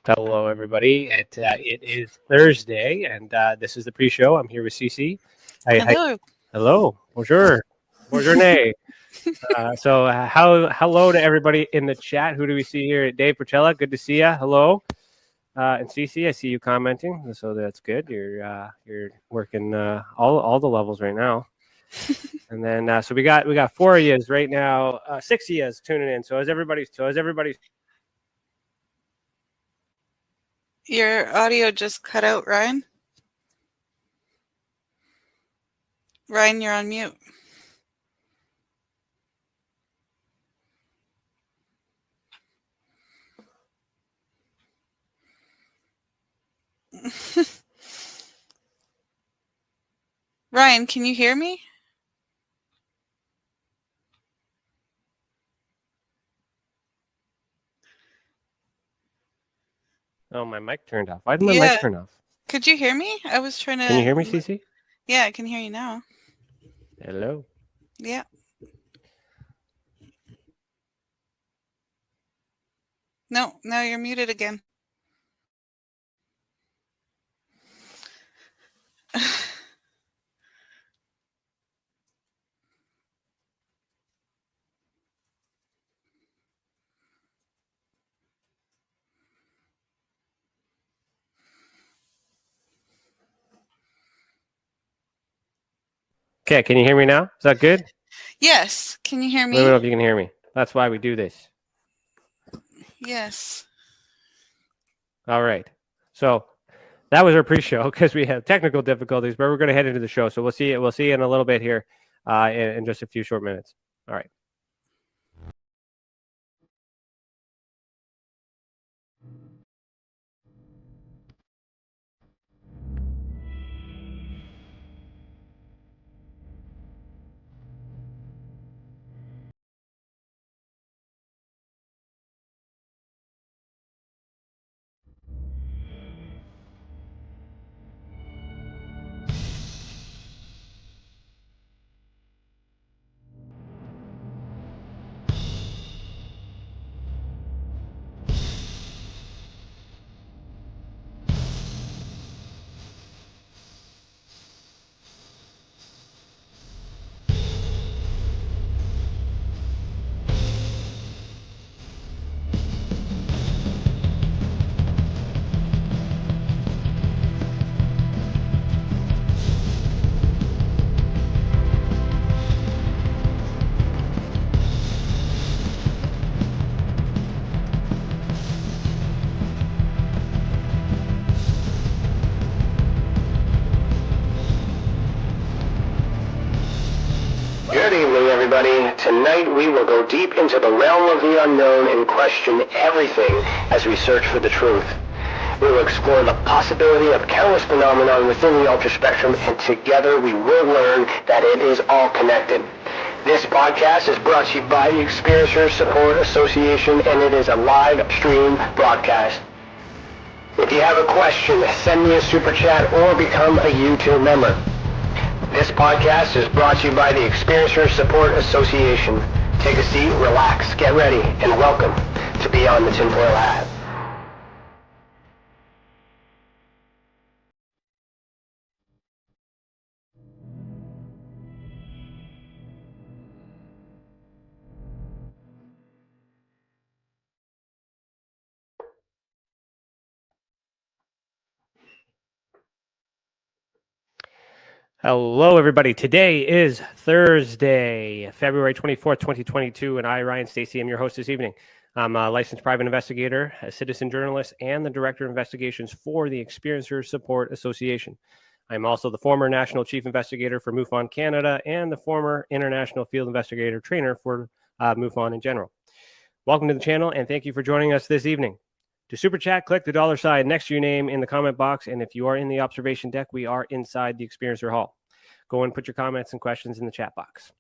Hello, everybody. It is Thursday, and this is the pre-show. I'm here with Cece. Hi. Hello. Hello. Bonjour. Bonjour. Hello to everybody in the chat. Who do we see here? Dave Portella. Good to see you. Hello. And Cece, I see you commenting, so that's good. You're working all the levels right now. And then so we got 4 of yous right now, 6 of yous tuning in. So as everybody. Your audio just cut out, Ryan. Ryan, you're on mute. Ryan, can you hear me? Oh, my mic turned off. Why did my mic turn off? Could you hear me? I was trying to. Can you hear me, Cece? Yeah, I can hear you now. Hello. Yeah. No, now you're muted again. Okay, can you hear me now? Is that good? Yes. Can you hear me? Let me know if you can hear me. That's why we do this. Yes. All right. So that was our pre-show because we have technical difficulties, but we're going to head into the show. So we'll see you in a little bit here in just a few short minutes. All right. Good evening, everybody. Tonight we will go deep into the realm of the unknown and question everything as we search for the truth. We will explore the possibility of countless phenomena within the ultra spectrum, and together we will learn that it is all connected. This podcast is brought to you by the Experiencer Support Association, and it is a live stream broadcast. If you have a question, send me a super chat or become a YouTube member. This podcast is brought to you by the Experiencer Support Association. Take a seat, relax, get ready, and welcome to Beyond the Tinfoil Hat. Hello, everybody. Today is Thursday, February 24th, 2022, and I, Ryan Stacey, am your host this evening. I'm a licensed private investigator, a citizen journalist, and the director of investigations for the Experiencer Support Association. I'm also the former national chief investigator for MUFON Canada and the former international field investigator trainer for MUFON in general. Welcome to the channel, and thank you for joining us this evening. To super chat, click the $ next to your name in the comment box. And if you are in the observation deck, we are inside the Experiencer Hall. Go and put your comments and questions in the chat box.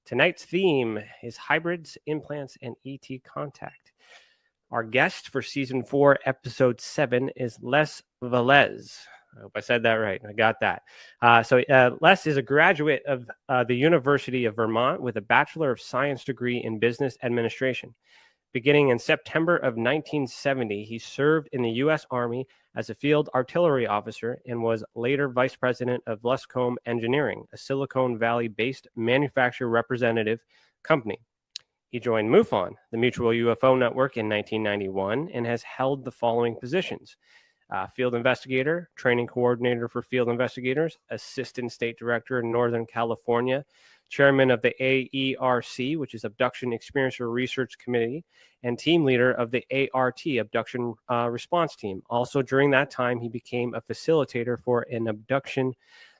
Tonight's theme is hybrids, implants, and ET contact. Our guest for season 4, episode 7 is Les Velez. I hope I said that right. I got that. Les is a graduate of the University of Vermont with a Bachelor of Science degree in business administration. Beginning in September of 1970, he served in the U.S. Army as a field artillery officer and was later vice president of Luscombe Engineering, a Silicon Valley-based manufacturer representative company. He joined MUFON, the Mutual UFO Network, in 1991 and has held the following positions: field investigator, training coordinator for field investigators, assistant state director in Northern California, chairman of the A.E.R.C, which is Abduction Experiencer Research Committee, and team leader of the A.R.T, Abduction Response Team. Also, during that time, he became a facilitator for an abduction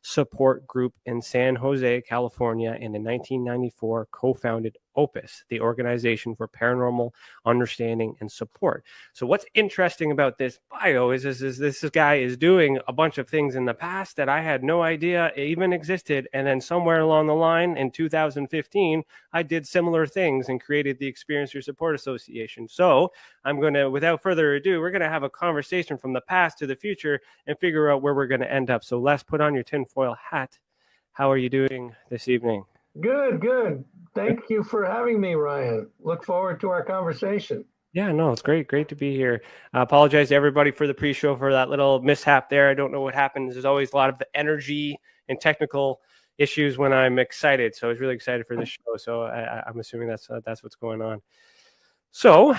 support group in San Jose, California, and in 1994 co-founded OPUS, the Organization for Paranormal Understanding and Support. So what's interesting about this bio is this guy is doing a bunch of things in the past that I had no idea even existed, and then somewhere along the line in 2015, I did similar things and created the Experiencer Support Association. So I'm going to, without further ado, we're going to have a conversation from the past to the future and figure out where we're going to end up. So Les, put on your tinfoil hat. How are you doing this evening? Good. Thank you for having me, Ryan. Look forward to our conversation. Yeah, no, it's great to be here. I apologize to everybody for the pre-show for that little mishap there. I don't know what happened. There's always a lot of energy and technical issues when I'm excited. So I was really excited for this show. So I'm assuming that's what's going on. So,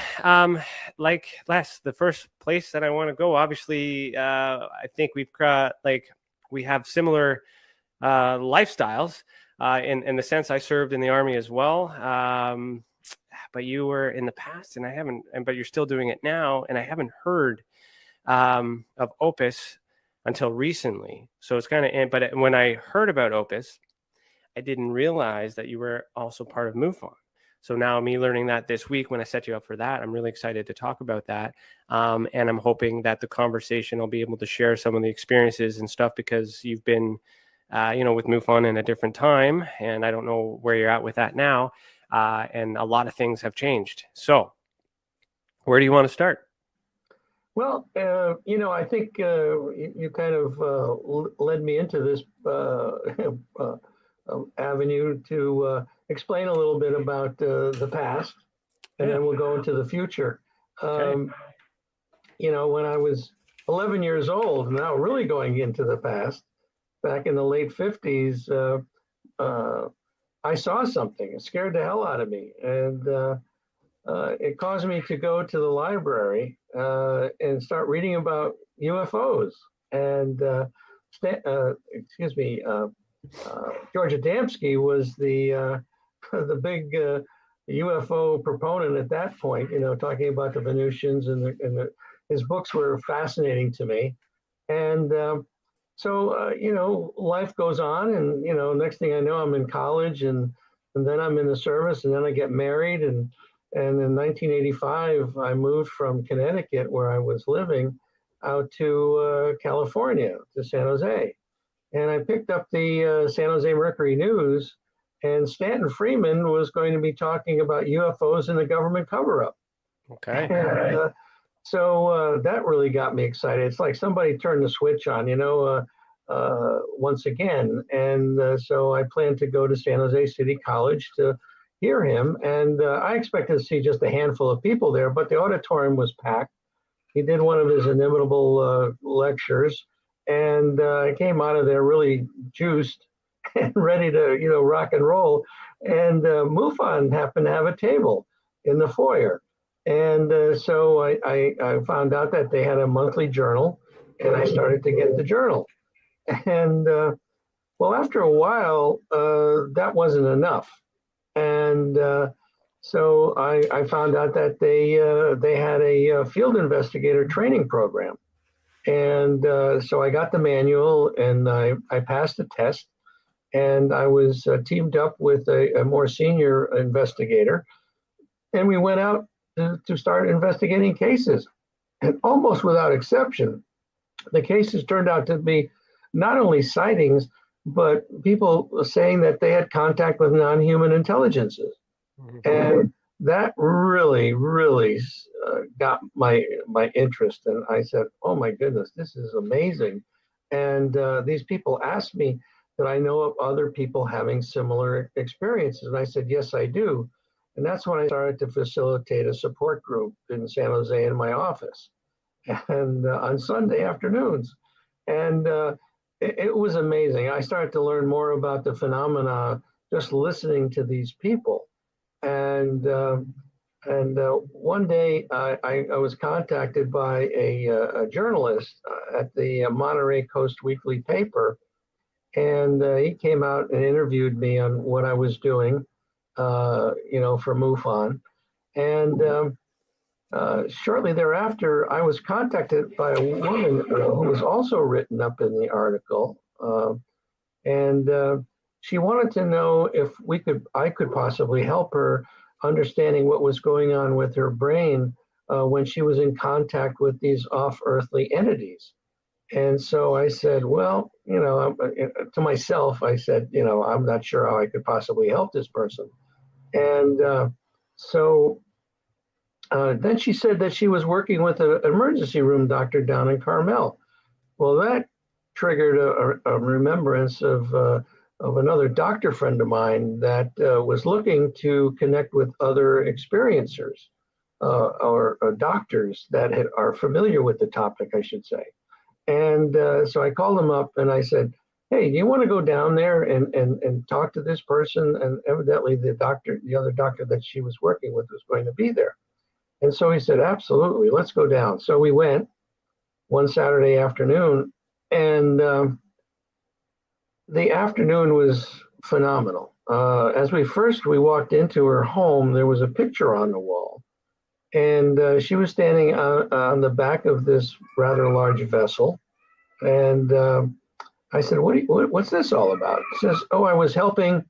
like Les, the first place that I want to go, obviously, I think we have similar lifestyles. In the sense, I served in the Army as well, but you were in the past, and I haven't. But you're still doing it now, and I haven't heard of OPUS until recently. So it's kind of. But when I heard about OPUS, I didn't realize that you were also part of MUFON. So now me learning that this week when I set you up for that, I'm really excited to talk about that, and I'm hoping that the conversation I'll be able to share some of the experiences and stuff because you've been. With MUFON in a different time, and I don't know where you're at with that now, and a lot of things have changed. So, where do you want to start? Well, I think you kind of led me into this avenue to explain a little bit about the past, and then we'll go into the future. Okay. When I was 11 years old, now really going into the past, back in the late 50s, I saw something. It scared the hell out of me. And it caused me to go to the library and start reading about UFOs. And, George Adamski was the big UFO proponent at that point, talking about the Venusians, and his books were fascinating to me. And so, life goes on, and, next thing I know, I'm in college, and then I'm in the service, and then I get married. And in 1985, I moved from Connecticut, where I was living, out to California, to San Jose. And I picked up the San Jose Mercury News, and Stanton Freeman was going to be talking about UFOs and the government cover-up. Okay. And, so that really got me excited. It's like somebody turned the switch on, once again. And so I planned to go to San Jose City College to hear him. And I expected to see just a handful of people there, but the auditorium was packed. He did one of his inimitable lectures, and I came out of there really juiced and ready to, rock and roll. And MUFON happened to have a table in the foyer. And so I found out that they had a monthly journal, and I started to get the journal. And well, after a while, that wasn't enough. And so I found out that they had a field investigator training program. And so I got the manual, and I passed the test, and I was teamed up with a more senior investigator, and we went out to start investigating cases. And almost without exception, the cases turned out to be not only sightings, but people saying that they had contact with non-human intelligences. Mm-hmm. And that really got my interest. And I said, oh my goodness, this is amazing. And these people asked me, did I know of other people having similar experiences? And I said, yes, I do. And that's when I started to facilitate a support group in San Jose in my office, and on Sunday afternoons. And it was amazing. I started to learn more about the phenomena just listening to these people. And one day I was contacted by a journalist at the Monterey Coast Weekly paper, and he came out and interviewed me on what I was doing, for MUFON. And shortly thereafter, I was contacted by a woman who was also written up in the article, and she wanted to know if I could possibly help her understanding what was going on with her brain when she was in contact with these off-earthly entities. And so I said, well, to myself, I said, I'm not sure how I could possibly help this person. And so then she said that she was working with an emergency room doctor down in Carmel. Well, that triggered a remembrance of another doctor friend of mine that was looking to connect with other experiencers or doctors that are familiar with the topic, I should say. And so I called him up and I said, hey, do you want to go down there and talk to this person? And evidently the other doctor that she was working with was going to be there. And so he said, absolutely, let's go down. So we went one Saturday afternoon, and the afternoon was phenomenal. As we walked into her home, there was a picture on the wall. And she was standing on the back of this rather large vessel. And I said, what's this all about? She says, oh, I was helping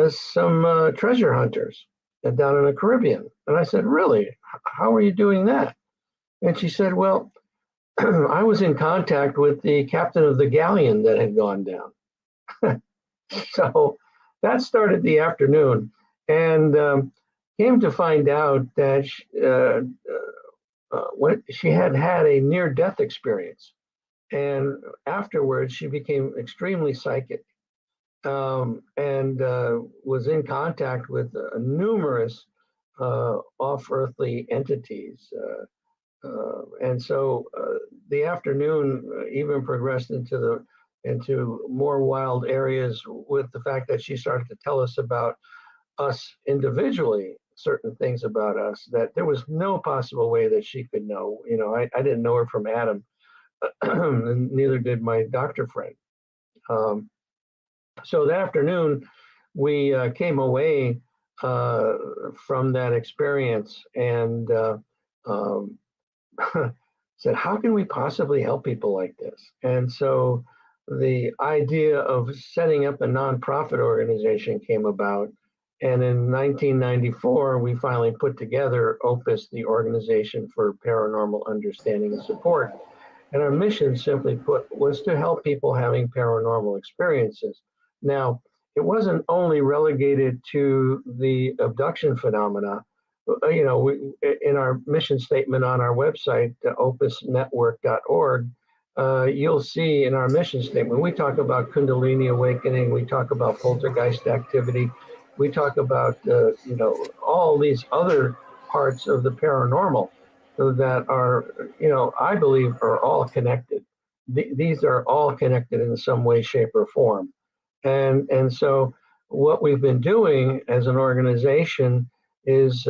some treasure hunters down in the Caribbean. And I said, really? How are you doing that? And she said, well, I was in contact with the captain of the galleon that had gone down. So that started the afternoon. And came to find out that she had a near-death experience. And afterwards, she became extremely psychic and was in contact with numerous off-earthly entities. And so the afternoon even progressed into more wild areas with the fact that she started to tell us about us individually, certain things about us that there was no possible way that she could know. I didn't know her from Adam, and neither did my doctor friend. So that afternoon, we came away from that experience and said, how can we possibly help people like this? And so the idea of setting up a nonprofit organization came about. And in 1994, we finally put together OPUS, the Organization for Paranormal Understanding and Support. And our mission, simply put, was to help people having paranormal experiences. Now, it wasn't only relegated to the abduction phenomena. In our mission statement on our website, opusnetwork.org, you'll see in our mission statement, we talk about Kundalini awakening, we talk about poltergeist activity, we talk about, all these other parts of the paranormal that are, I believe are all connected. These are all connected in some way, shape, or form. And so what we've been doing as an organization is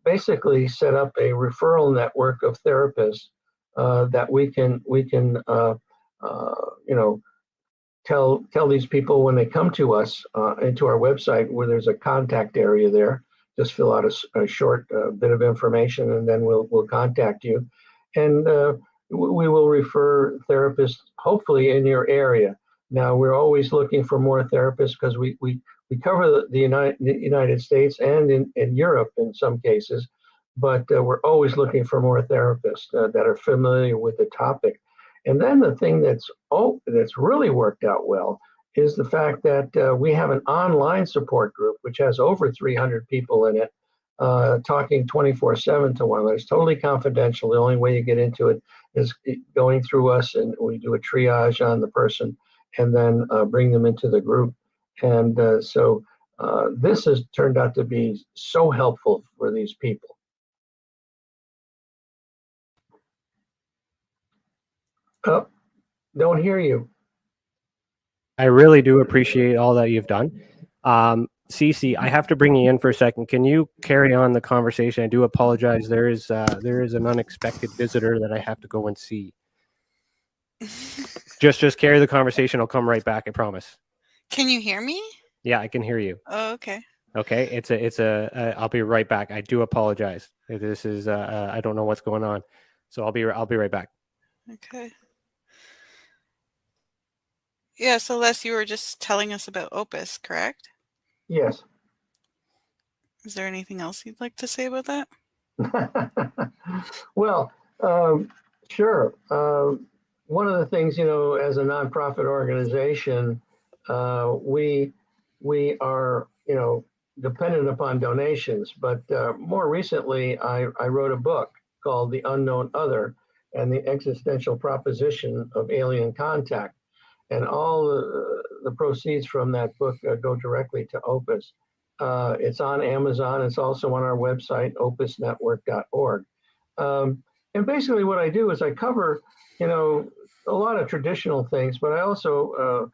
basically set up a referral network of therapists that we can tell these people when they come to us into our website, where there's a contact area there. Just fill out a short bit of information, and then we'll contact you, and we will refer therapists hopefully in your area. Now, we're always looking for more therapists because we cover the United States and in Europe in some cases, but we're always looking for more therapists that are familiar with the topic. And then the thing that's really worked out well is the fact that we have an online support group, which has over 300 people in it, talking 24/7 to one another. It's totally confidential. The only way you get into it is going through us, and we do a triage on the person and then bring them into the group. And so this has turned out to be so helpful for these people. Oh, don't hear you. I really do appreciate all that you've done. Stacey, I have to bring you in for a second. Can you carry on the conversation? I do apologize. There is an unexpected visitor that I have to go and see. Just carry the conversation. I'll come right back. I promise. Can you hear me? Yeah, I can hear you. Oh, okay. Okay. I'll be right back. I do apologize. This is, I don't know what's going on. So I'll be right back. Okay. Yeah, so Les, you were just telling us about OPUS, correct? Yes. Is there anything else you'd like to say about that? Well, sure. One of the things, as a nonprofit organization, we are, dependent upon donations. But more recently, I wrote a book called The Unknown Other and the Existential Proposition of Alien Contact. And all the proceeds from that book go directly to OPUS. It's on Amazon. It's also on our website, opusnetwork.org. And basically what I do is I cover, a lot of traditional things, but I also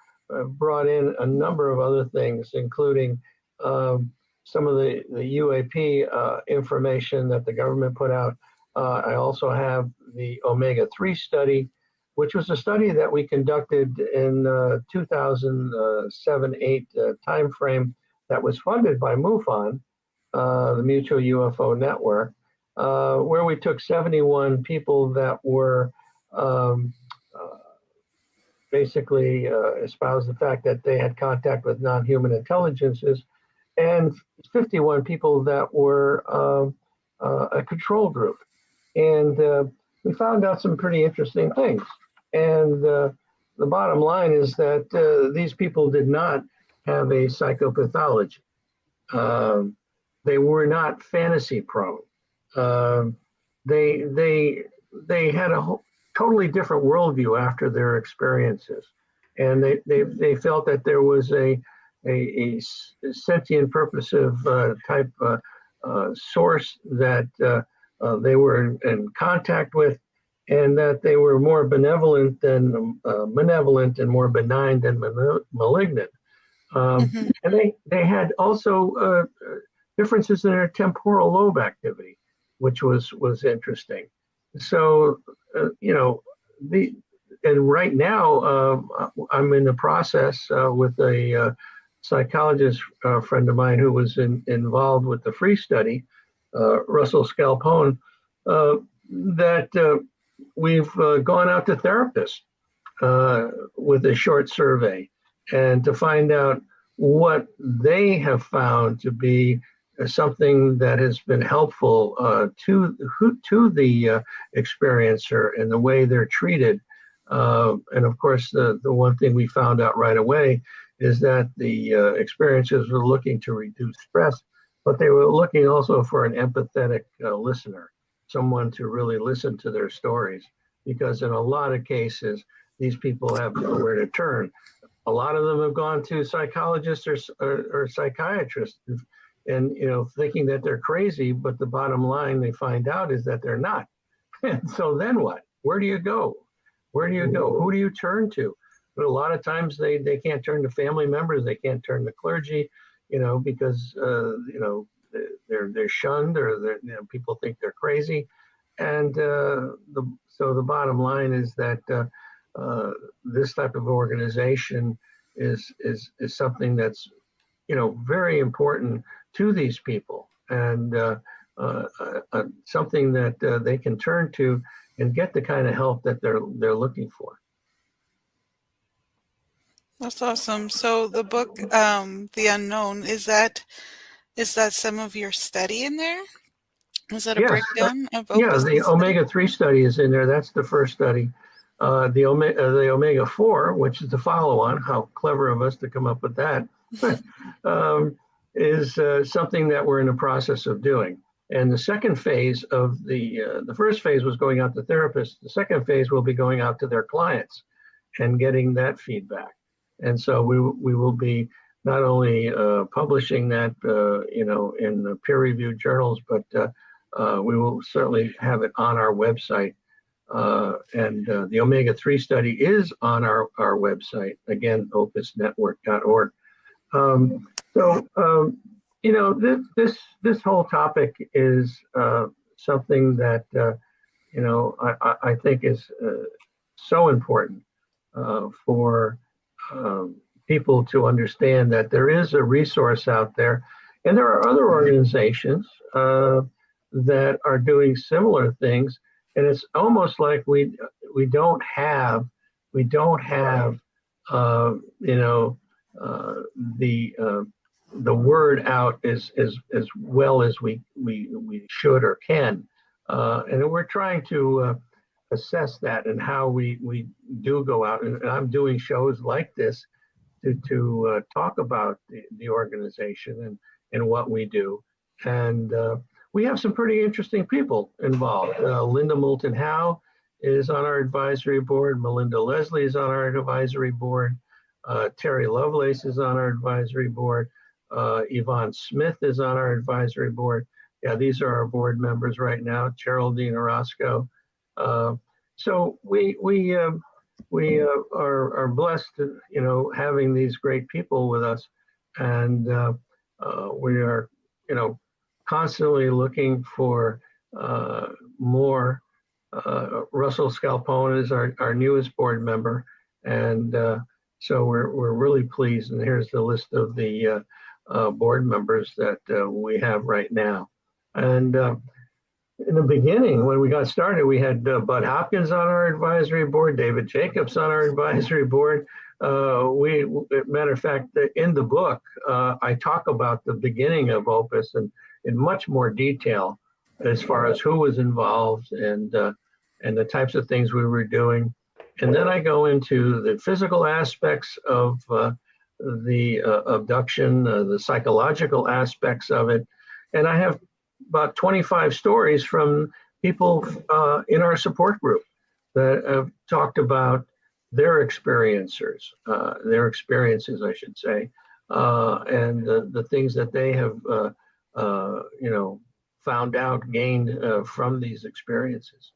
brought in a number of other things, including some of the UAP information that the government put out. I also have the omega-3 study, which was a study that we conducted in 2007-8 timeframe that was funded by MUFON, the Mutual UFO Network, where we took 71 people that were basically espoused the fact that they had contact with non-human intelligences, and 51 people that were a control group. And we found out some pretty interesting things. And the bottom line is that these people did not have a psychopathology. They were not fantasy prone. They had a totally different worldview after their experiences, and they felt that there was a sentient, purposive type source that they were in contact with, and that they were more benevolent than malevolent and more benign than malignant. And they had also differences in their temporal lobe activity, which was interesting. So, and right now I'm in the process with a psychologist friend of mine who was involved with the FREE study, Russell Scalpone, that we've gone out to therapists with a short survey and to find out what they have found to be something that has been helpful to the experiencer and the way they're treated. And of course, the one thing we found out right away is that the experiencers were looking to reduce stress, but they were looking also for an empathetic listener, someone to really listen to their stories, because in a lot of cases, these people have nowhere to turn. A lot of them have gone to psychologists or psychiatrists and, thinking that they're crazy, but the bottom line they find out is that they're not. And so then what? Where do you go? Where do you go? Who do you turn to? But a lot of times they can't turn to family members. They can't turn to clergy, because, they're shunned, or people think they're crazy. And so the bottom line is that this type of organization is something that's, very important to these people, and something that they can turn to and get the kind of help that they're looking for. That's awesome. So the book, The Unknown, is that some of your study in there? Is that a breakdown of OPUS? Yeah, the omega-3 study is in there. That's the first study. The omega-4, which is the follow-on, how clever of us to come up with that, is something that we're in the process of doing. And the second phase of the first phase was going out to therapists. The second phase will be going out to their clients and getting that feedback. And so we will be not only publishing that, in the peer-reviewed journals, but we will certainly have it on our website. And the omega-3 study is on our website, again, opusnetwork.org. This whole topic is something that, I think is so important for people to understand that there is a resource out there, and there are other organizations that are doing similar things, and it's almost like we don't have the word out as well as we should or can, and we're trying to assess that and how we do go out, and I'm doing shows like this to talk about the organization and what we do. And we have some pretty interesting people involved. Linda Moulton Howe is on our advisory board. Melinda Leslie is on our advisory board. Terry Lovelace is on our advisory board. Yvonne Smith is on our advisory board. Yeah, these are our board members right now. Geraldine Orozco. So we are blessed, having these great people with us, and we are, constantly looking for more. Russell Scalpone is our newest board member, and so we're really pleased. And here's the list of the board members that we have right now. And in the beginning, when we got started, we had Bud Hopkins on our advisory board, David Jacobs on our advisory board. Matter of fact, in the book, I talk about the beginning of Opus and in much more detail as far as who was involved and the types of things we were doing. And then I go into the physical aspects of the abduction, the psychological aspects of it. And I have about 25 stories from people in our support group that have talked about their experiences, I should say, and the things that they have, found out, gained from these experiences.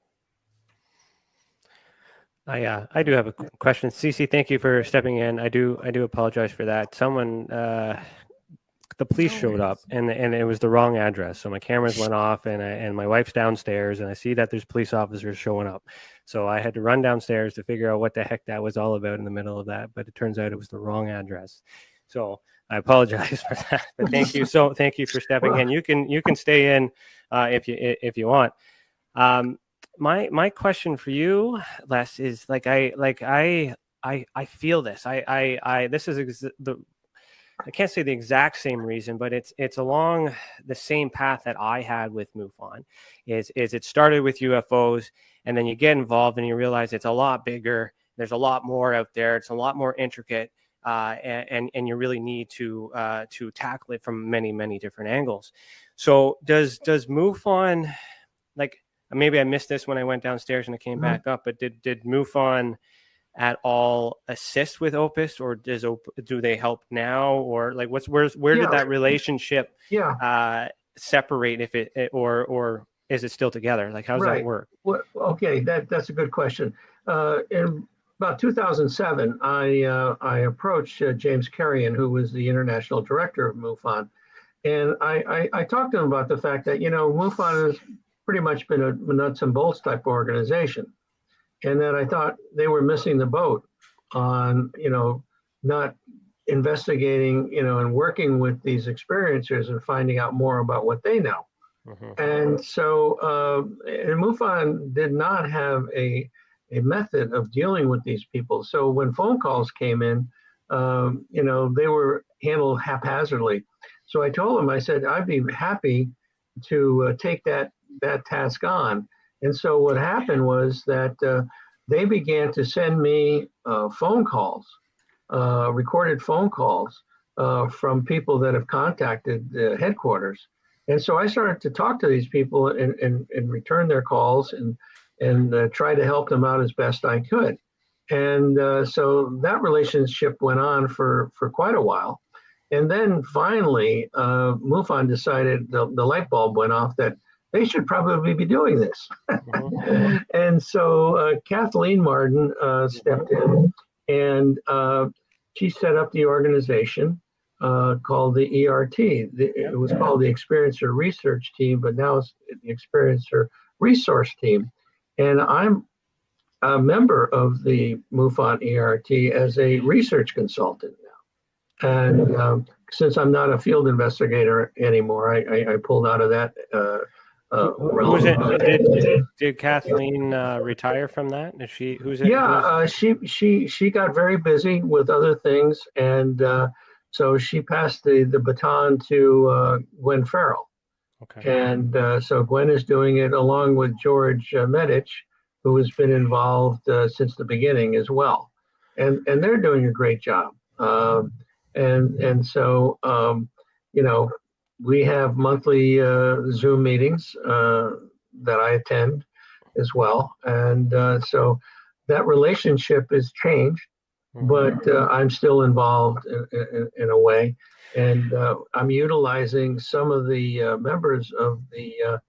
I do have a question. Cece, thank you for stepping in. I do apologize for that. Someone, the police showed up and it was the wrong address. So my cameras went off and my wife's downstairs and I see that there's police officers showing up. So I had to run downstairs to figure out what the heck that was all about in the middle of that. But it turns out it was the wrong address. So I apologize for that. But thank you for stepping in. You can stay in if you want. My question for you, Les, is I feel this. This is I can't say the exact same reason, but it's along the same path that I had with MUFON. Is it started with UFOs, and then you get involved and you realize it's a lot bigger. There's a lot more out there. It's a lot more intricate, and you really need to tackle it from many different angles. So does MUFON, maybe I missed this when I went downstairs and I came back up, but did MUFON at all assist with Opus, or do they help now, or where did that relationship separate, if it or is it still together? How does that work? Well, okay, that's a good question. In about 2007, I approached James Carrion, who was the international director of MUFON, and I talked to him about the fact that MUFON has pretty much been a nuts and bolts type organization. And that I thought they were missing the boat on, not investigating, and working with these experiencers and finding out more about what they know. Mm-hmm. And so, and MUFON did not have a method of dealing with these people. So when phone calls came in, they were handled haphazardly. So I told him, I said, I'd be happy to take that task on. And so what happened was that they began to send me phone calls, recorded phone calls from people that have contacted the headquarters. And so I started to talk to these people and return their calls and try to help them out as best I could. And so that relationship went on for quite a while. And then finally, MUFON decided the light bulb went off that they should probably be doing this. And so Kathleen Martin stepped in, and she set up the organization called the E.R.T. It was called the Experiencer Research Team, but now it's the Experiencer Resource Team. And I'm a member of the MUFON E.R.T. as a research consultant now. And since I'm not a field investigator anymore, I pulled out of that. Was it? Did Kathleen retire from that? Is she? Who's it? Yeah, she got very busy with other things, and so she passed the baton to Gwen Farrell. Okay. And so Gwen is doing it along with George Medich, who has been involved since the beginning as well, and they're doing a great job. And so you know, we have monthly Zoom meetings that I attend as well, and so that relationship has changed, but I'm still involved in a way, and I'm utilizing some of the members of the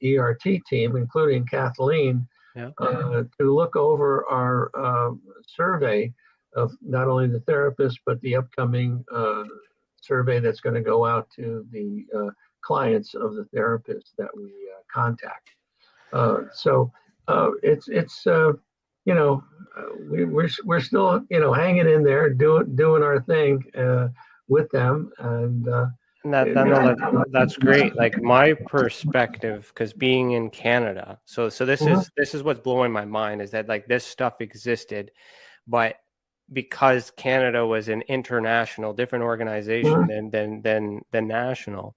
E.R.T. team, including Kathleen, to look over our survey of not only the therapists, but the upcoming survey that's going to go out to the clients of the therapists that we contact. So it's you know, we're still, you know, hanging in there, doing our thing with them, and that's great. Like my perspective, because being in Canada, so this is what's blowing my mind, is that like this stuff existed, but because Canada was an international, different organization than national,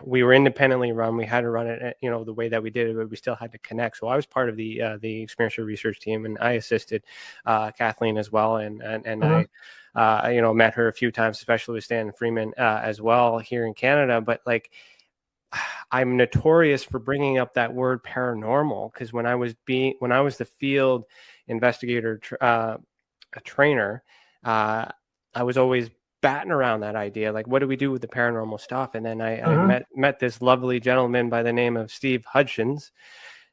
we were independently run. We had to run it, you know, the way that we did it, but we still had to connect. So I was part of the Experiencer Research Team, and I assisted Kathleen as well, and I you know, met her a few times, especially with Stan Freeman as well here in Canada. But like, I'm notorious for bringing up that word paranormal, because when I was the field investigator trainer, I was always batting around that idea, like, what do we do with the paranormal stuff? And then I met this lovely gentleman by the name of Steve Hutchins,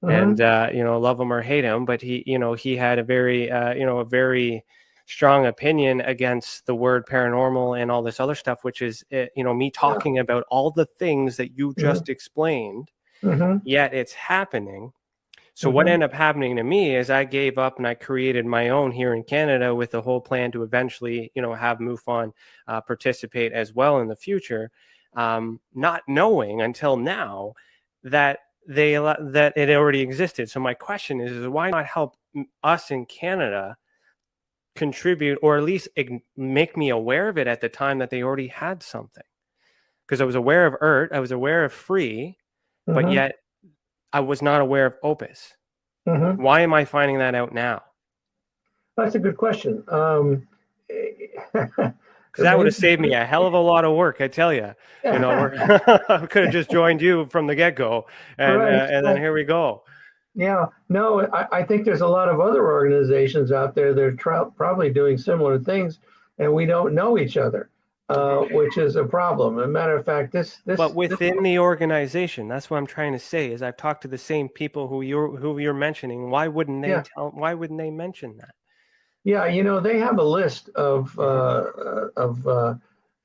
and you know, love him or hate him, but he had a very you know, a very strong opinion against the word paranormal and all this other stuff, which is you know, me talking about all the things that you just explained, yet it's happening. So what ended up happening to me is I gave up and I created my own here in Canada with the whole plan to eventually, you know, have MUFON participate as well in the future, not knowing until now that it already existed. So my question is why not help us in Canada contribute, or at least make me aware of it at the time that they already had something? Because I was aware of A.R.T, I was aware of FREE, but yet I was not aware of OPUS. Why am I finding that out now? That's a good question. Because that would have saved me a hell of a lot of work, I tell you. You know, I could have just joined you from the get-go, and then here we go. Yeah, no, I think there's a lot of other organizations out there that are probably doing similar things, and we don't know each other. Which is a problem. As a matter of fact, But within the organization, that's what I'm trying to say. Is I've talked to the same people who you're mentioning. Why wouldn't they Why wouldn't they mention that? Yeah, you know, they have a list of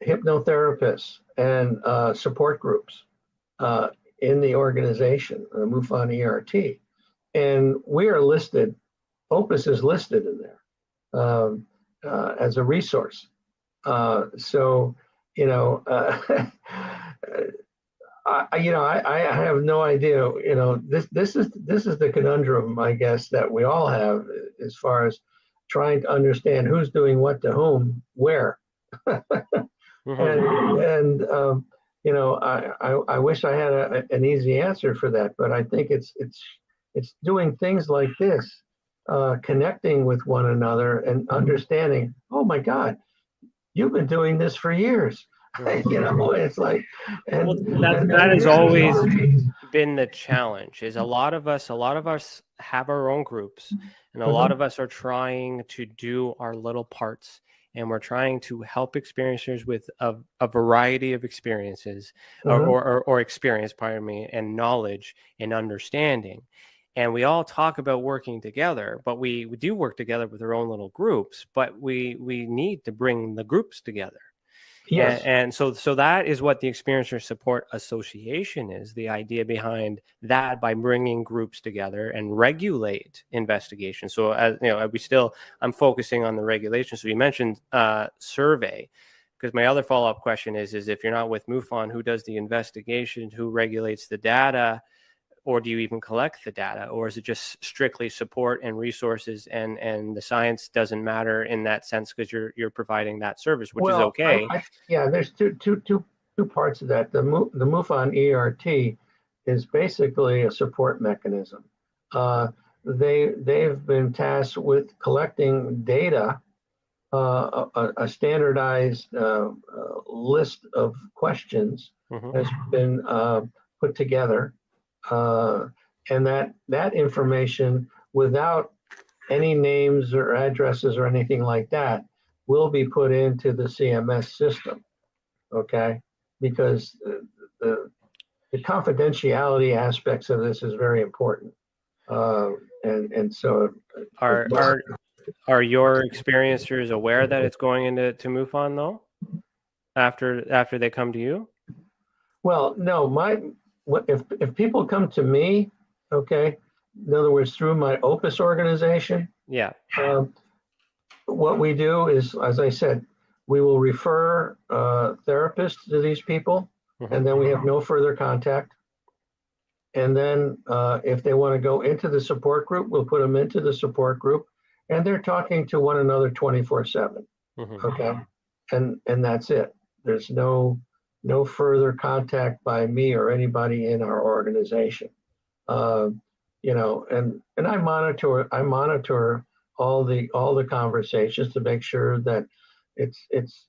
hypnotherapists and support groups in the organization, MUFON E.R.T, and we are listed. OPUS is listed in there as a resource. So, you know, I have no idea. You know, this is the conundrum, I guess, that we all have as far as trying to understand who's doing what to whom, where. And you know, I wish I had an easy answer for that, but I think it's doing things like this, connecting with one another and understanding. Oh my God. You've been doing this for years. You know, it's like, that has always been the challenge. Is a lot of us have our own groups, and a lot of us are trying to do our little parts and we're trying to help experiencers with a variety of experiences Mhm. or experience, pardon me, and knowledge and understanding. And we all talk about working together, but we do work together with our own little groups, but we need to bring the groups together. Yes. And so that is what the Experiencer Support Association is, the idea behind that, by bringing groups together and regulate investigation. So as you know, I'm focusing on the regulation. So you mentioned survey, because my other follow-up question is if you're not with MUFON, who does the investigation, who regulates the data, or do you even collect the data, or is it just strictly support and resources, and the science doesn't matter in that sense because you're providing that service, which is okay? Yeah, there's two parts of that. The MUFON A.R.T is basically a support mechanism. They've been tasked with collecting data, a standardized list of questions has been put together. And that information, without any names or addresses or anything like that, will be put into the CMS system. Okay, because the confidentiality aspects of this is very important. And so are your experiencers aware that it's going into MUFON though? After they come to you? Well, no, if people come to me, okay, in other words, through my OPUS organization, Yeah. What we do is, as I said, we will refer therapists to these people, and then we have no further contact. And then if they want to go into the support group, we'll put them into the support group, and they're talking to one another 24/7. Okay, and that's it. There's no further contact by me or anybody in our organization. You know, and I monitor all the conversations to make sure that it's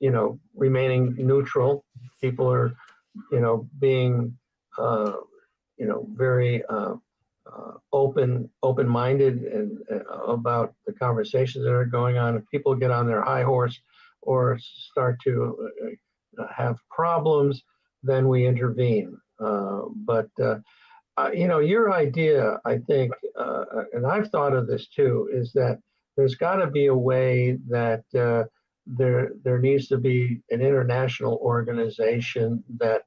remaining neutral. People are being very open-minded and about the conversations that are going on. If people get on their high horse or start to have problems, then we intervene. But your idea, I think, and I've thought of this too, is that there's got to be a way that there needs to be an international organization that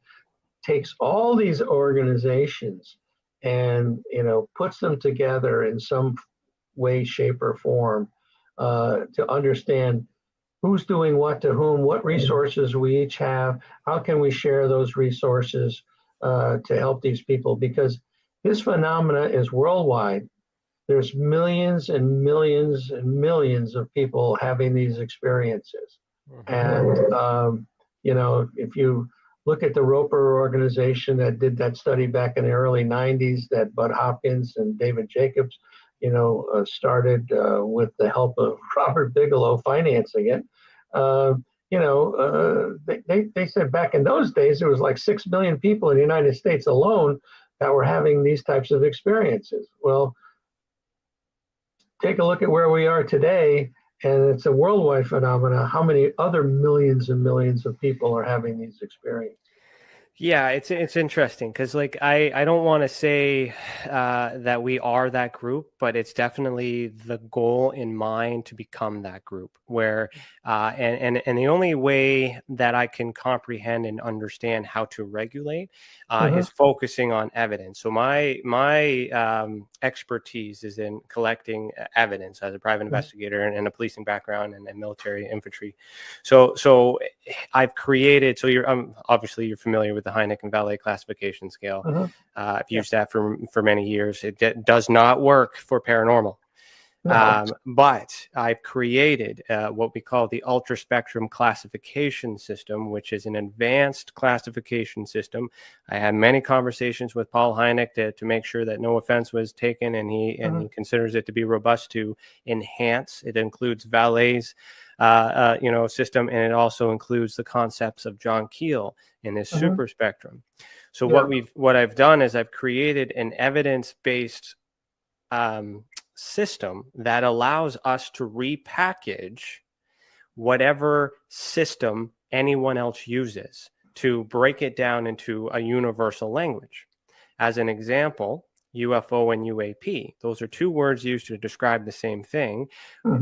takes all these organizations and puts them together in some way, shape, or form to understand who's doing what to whom, what resources we each have, how can we share those resources to help these people, because this phenomena is worldwide. There's millions and millions and millions of people having these experiences. And, if you look at the Roper organization that did that study back in the early 90s that Bud Hopkins and David Jacobs, started with the help of Robert Bigelow financing it. They said back in those days, there was like 6 million people in the United States alone that were having these types of experiences. Well, take a look at where we are today, and it's a worldwide phenomenon. How many other millions and millions of people are having these experiences? Yeah, it's interesting because I don't want to say that we are that group, but it's definitely the goal in mind to become that group where and the only way that I can comprehend and understand how to regulate is focusing on evidence. So my expertise is in collecting evidence as a private investigator and a policing background and military infantry. So I've created. So obviously you're familiar with the Hynek and Velez classification scale. I've used that for many years. It does not work for paranormal. But I've created what we call the ultra spectrum classification system, which is an advanced classification system. I had many conversations with Paul Hynek to make sure that no offense was taken, and he considers it to be robust to enhance. It includes Velez system, and it also includes the concepts of John Keel in his super spectrum. So what I've done is I've created an evidence-based system that allows us to repackage whatever system anyone else uses to break it down into a universal language. As an example, UFO and UAP, those are two words used to describe the same thing.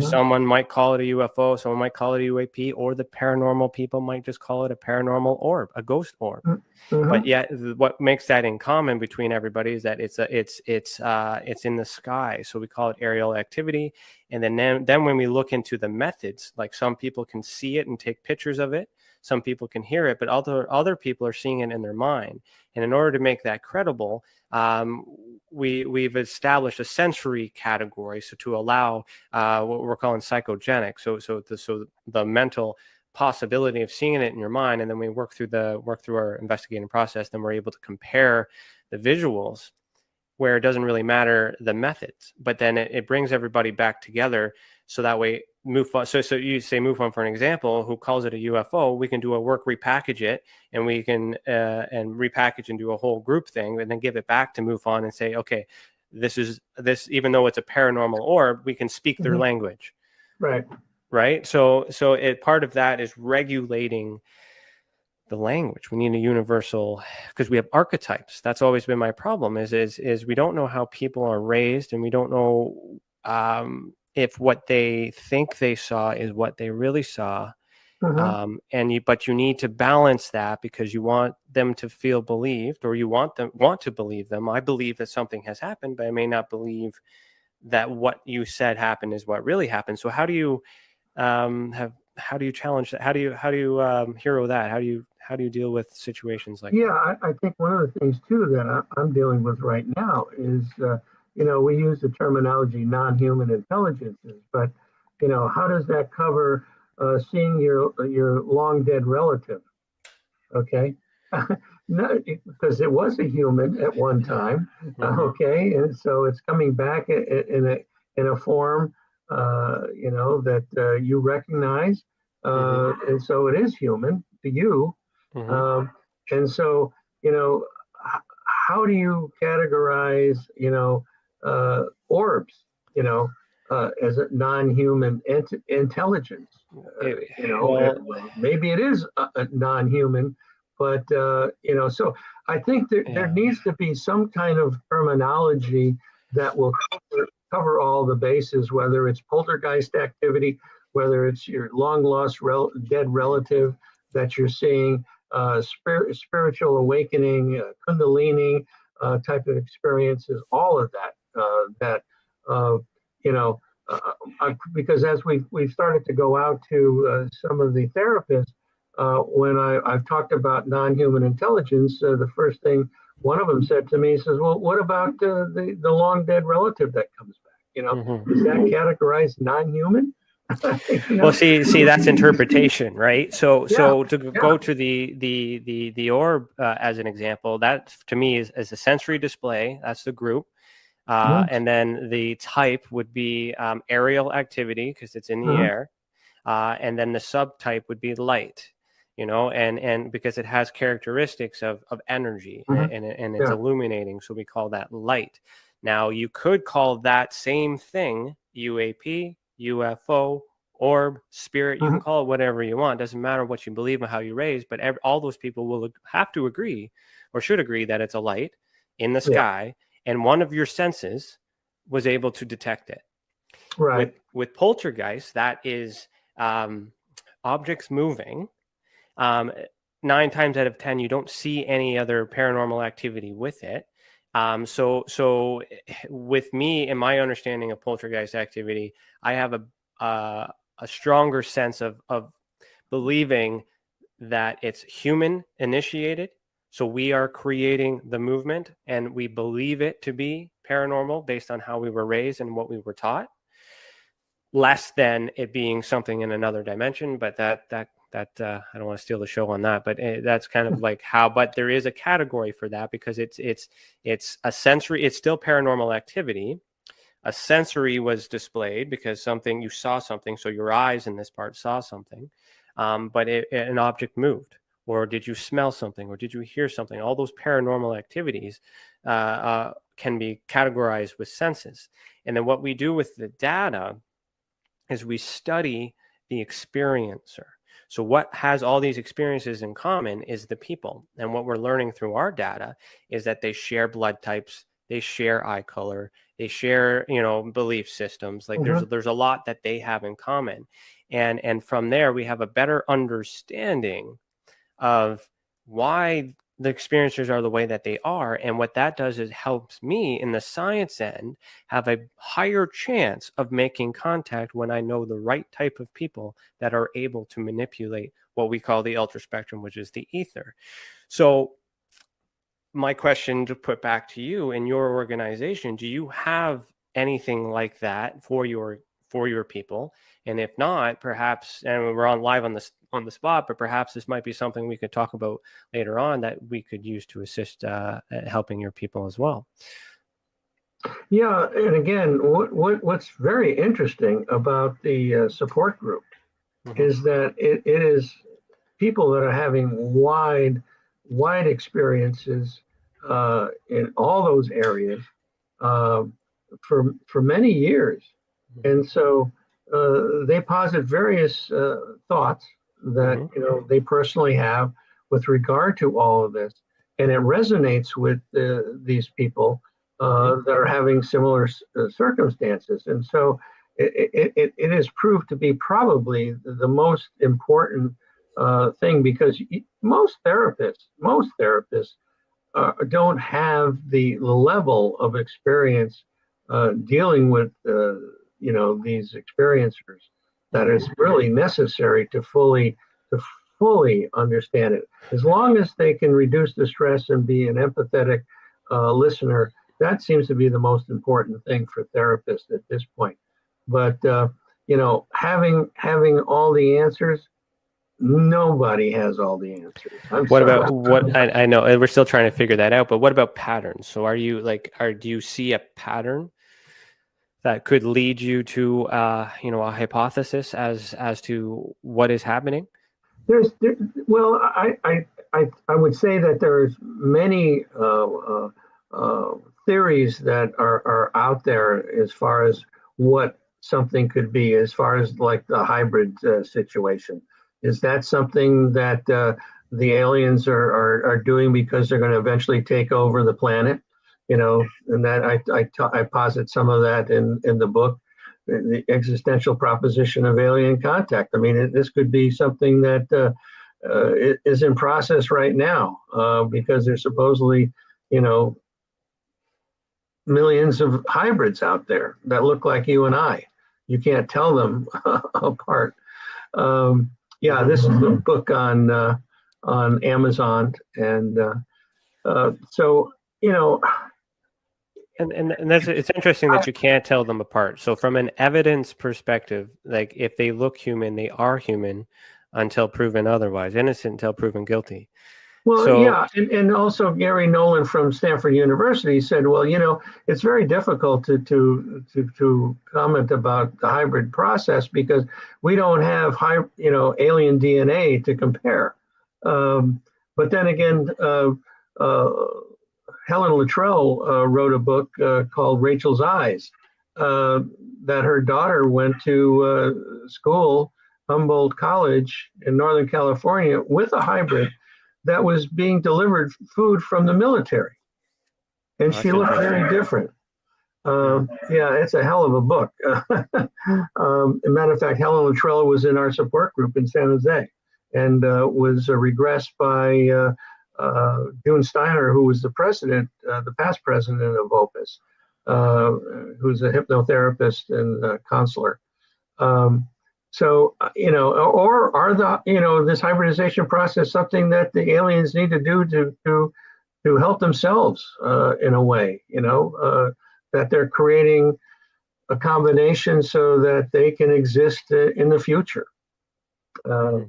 Someone might call it a UFO, someone might call it a UAP, or the paranormal people might just call it a paranormal orb, a ghost orb. But yet, what makes that in common between everybody is that it's in the sky, so we call it aerial activity. And then when we look into the methods, like some people can see it and take pictures of it, some people can hear it, but other people are seeing it in their mind. And in order to make that credible, we've established a sensory category, so to allow what we're calling psychogenic, so the mental possibility of seeing it in your mind, and then we work through our investigating process. Then we're able to compare the visuals, where it doesn't really matter the methods, but then it brings everybody back together. So that way, MUFON. So you say MUFON for an example, who calls it a UFO? We can do a work, repackage it, and we can and repackage and do a whole group thing, and then give it back to MUFON and say, okay, this, even though it's a paranormal orb, we can speak their language. Right. So part of that is regulating the language. We need a universal, because we have archetypes. That's always been my problem. Is we don't know how people are raised, and we don't know if what they think they saw is what they really saw. But you need to balance that, because you want them to feel believed, or you want to believe them. I believe that something has happened, but I may not believe that what you said happened is what really happened. So how do you challenge that? How do you hero that? How do you deal with situations like that? I think one of the things too that I'm dealing with right now is we use the terminology non-human intelligences, but how does that cover seeing your long dead relative? Okay. No, because it was a human at one time. Okay, and so it's coming back in a form that you recognize, and so it is human to you. And so how do you categorize orbs as a non-human intelligence? Maybe it is a non-human, but so I think there needs to be some kind of terminology that will cover all the bases, whether it's poltergeist activity, whether it's your long lost dead relative that you're seeing, spiritual awakening, kundalini type of experiences, all of that because as we've started to go out to some of the therapists, when I've talked about non-human intelligence, the first thing one of them said to me says, well, what about the long dead relative that comes back? Is that categorized non-human? Well, see, that's interpretation, right? So to go to the orb as an example, that to me is a sensory display. That's the group. And then the type would be aerial activity, because it's in the air. And then the subtype would be light, and because it has characteristics of energy and it's illuminating. So we call that light. Now, you could call that same thing UAP, UFO, orb, spirit. You can call it whatever you want. Doesn't matter what you believe or how you raise, but all those people will have to agree, or should agree, that it's a light in the sky, and one of your senses was able to detect it. Right. With poltergeist, that is objects moving. 9 times out of 10, you don't see any other paranormal activity with it. So with me and my understanding of poltergeist activity, I have a stronger sense of believing that it's human initiated. So we are creating the movement, and we believe it to be paranormal based on how we were raised and what we were taught, less than it being something in another dimension. But that I don't want to steal the show on that, but that's kind of like how. But there is a category for that, because it's a sensory. It's still paranormal activity. A sensory was displayed because you saw something, so your eyes in this part saw something, but an object moved. Or did you smell something? Or did you hear something? All those paranormal activities can be categorized with senses. And then what we do with the data is we study the experiencer. So what has all these experiences in common is the people. And what we're learning through our data is that they share blood types, they share eye color, they share, belief systems. Like there's a lot that they have in common. And from there, we have a better understanding of why the experiencers are the way that they are. And what that does is helps me in the science end have a higher chance of making contact when I know the right type of people that are able to manipulate what we call the ultra spectrum, which is the ether. So my question to put back to you, in your organization, do you have anything like that for your people? And if not, perhaps, and we're on live on the spot, but perhaps this might be something we could talk about later on that we could use to assist at helping your people as well. Yeah, and again, what's very interesting about the support group is that it is people that are having wide experiences in all those areas for many years, and so they posit various thoughts that they personally have with regard to all of this, and it resonates with these people that are having similar circumstances, and so it is proved to be probably the most important thing, because most therapists don't have the level of experience dealing with these experiencers that is really necessary to fully understand it. As long as they can reduce the stress and be an empathetic listener, that seems to be the most important thing for therapists at this point. But having all the answers, nobody has all the answers. About what I know, and we're still trying to figure that out, but what about patterns? So do you see a pattern that could lead you to a hypothesis as to what is happening? Well, I would say that there's many theories that are out there as far as what something could be, as far as like the hybrid situation. Is that something that the aliens are doing because they're going to eventually take over the planet? And that I posit some of that in the book, the existential proposition of alien contact. I mean, this could be something that is in process right now because there's supposedly, millions of hybrids out there that look like you and I. You can't tell them apart. This is the book on Amazon, and so And it's interesting that you can't tell them apart. So from an evidence perspective, like if they look human, they are human until proven otherwise, innocent until proven guilty. Well, and also Gary Nolan from Stanford University said, well, it's very difficult to comment about the hybrid process because we don't have alien DNA to compare. But then again, Helen Luttrell wrote a book called Rachel's Eyes, that her daughter went to school, Humboldt College in Northern California, with a hybrid that was being delivered food from the military. And she looked very different. It's a hell of a book. As a matter of fact, Helen Luttrell was in our support group in San Jose and was regressed by June Steiner, who was the past president of OPUS, who's a hypnotherapist and counselor. Or are this hybridization process something that the aliens need to do to help themselves in a way, that they're creating a combination so that they can exist in the future. So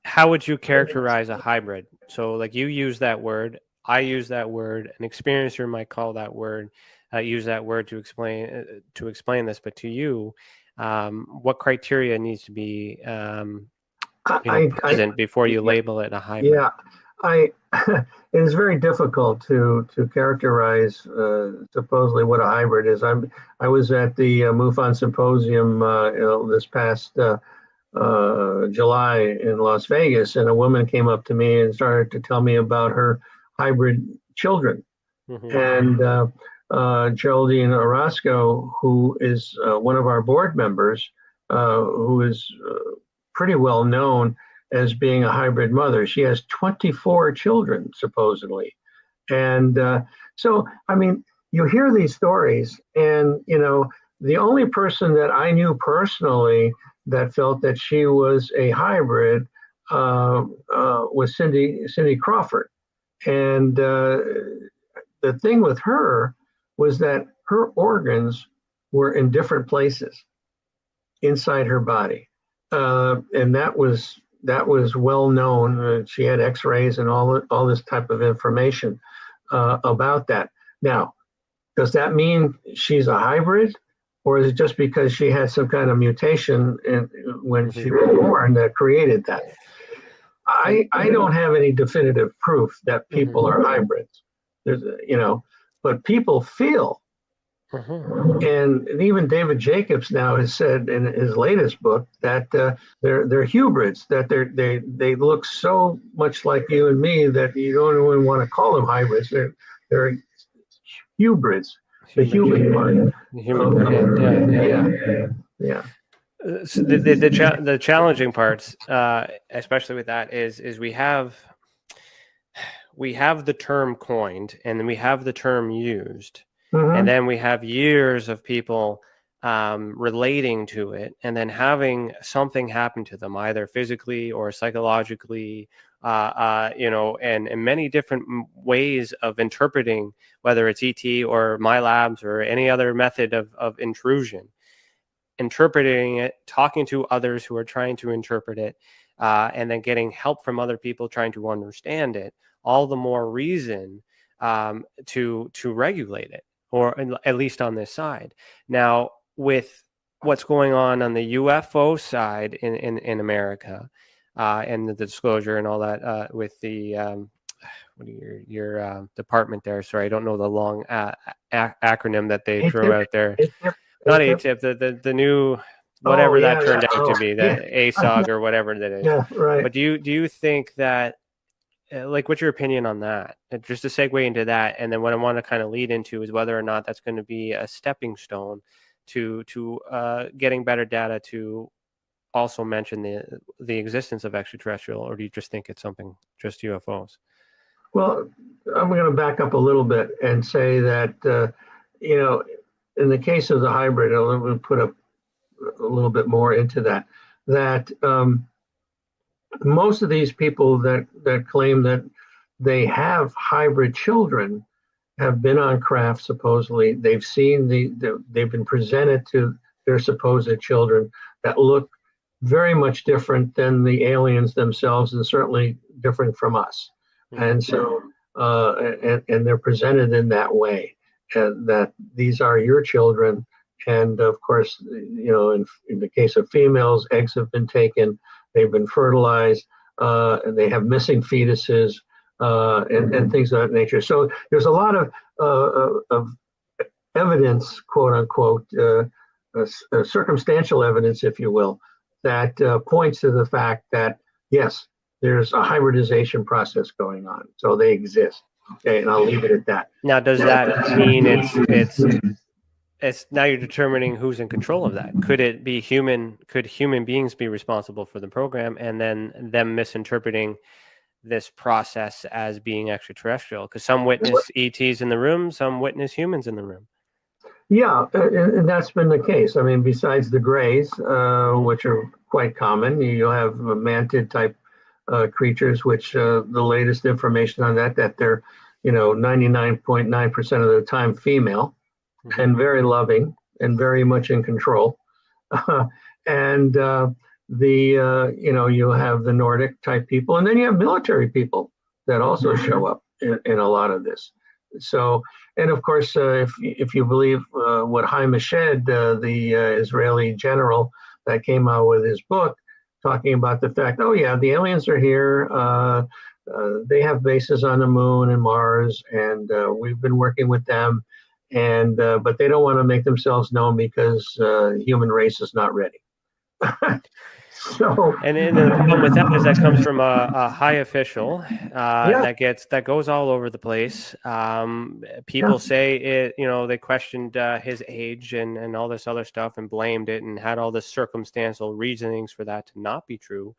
how would you characterize a hybrid? So like you use that word, I use that word, an experiencer might call that word, use that word to explain this, but to you, what criteria needs to be present before you label it a hybrid? Yeah, I it is very difficult to characterize supposedly what a hybrid is. I was at the MUFON symposium this past July in Las Vegas, and a woman came up to me and started to tell me about her hybrid children. Mm-hmm. And Geraldine Orozco, who is one of our board members, who is pretty well known as being a hybrid mother. She has 24 children, supposedly. And so, I mean, you hear these stories, and, the only person that I knew personally that felt that she was a hybrid was Cindy Crawford. And the thing with her was that her organs were in different places inside her body. And that was well known. She had X-rays and all this type of information about that. Now, does that mean she's a hybrid, or is it just because she had some kind of mutation when she was born that created that? I don't have any definitive proof that people are hybrids. There's, but people feel. And even David Jacobs now has said in his latest book that they're hybrids, that they look so much like you and me that you don't even want to call them hybrids. They're hybrids, the human part. The human part, yeah. So the challenging parts, especially with that, is we have the term coined, and then we have the term used. And then we have years of people relating to it, and then having something happen to them, either physically or psychologically, and in many different ways of interpreting, whether it's ET or my labs or any other method of intrusion, interpreting it, talking to others who are trying to interpret it, and then getting help from other people trying to understand it. All the more reason to regulate it, or at least on this side. Now, with what's going on the UFO side in America, and the disclosure and all that, with the your department there. Sorry, I don't know the long acronym that they throw out there. Not ATIP, the new whatever that turned out to be, the ASOG or whatever that is. Yeah, right. But do you think that, what's your opinion on that? Just to segue into that, and then what I want to kind of lead into is whether or not that's going to be a stepping stone to getting better data to also mention the existence of extraterrestrial, or do you just think it's something just UFOs? Well, I'm going to back up a little bit and say that in the case of the hybrid, I'm going to put a little bit more into that most of these people that claim that they have hybrid children have been on craft. Supposedly, they've seen they've been presented to their supposed children that look very much different than the aliens themselves, and certainly different from us. And so, and they're presented in that way, that these are your children. And of course, in the case of females, eggs have been taken. They've been fertilized, and they have missing fetuses, and things of that nature. So there's a lot of evidence, quote unquote, circumstantial evidence, if you will, that points to the fact that, yes, there's a hybridization process going on. So they exist. Okay, and I'll leave it at that. Now, does that mean it's now you're determining who's in control of that? Could it be human? Could human beings be responsible for the program, and then them misinterpreting this process as being extraterrestrial? Because some witness ETs in the room, some witness humans in the room. Yeah, and that's been the case. I mean, besides the grays, which are quite common, you'll have mantid type creatures, which the latest information on that they're 99.9% of the time female, and very loving and very much in control. And you'll have the Nordic type people, and then you have military people that also show up in a lot of this. So, and of course, if you believe what Haim Eshed, the Israeli general that came out with his book, talking about the fact, the aliens are here, they have bases on the moon and Mars, and we've been working with them. And but they don't want to make themselves known because the human race is not ready. So, and the problem with that is that comes from a high official yeah, that goes all over the place. People say it, they questioned his age and all this other stuff and blamed it and had all this circumstantial reasonings for that to not be true.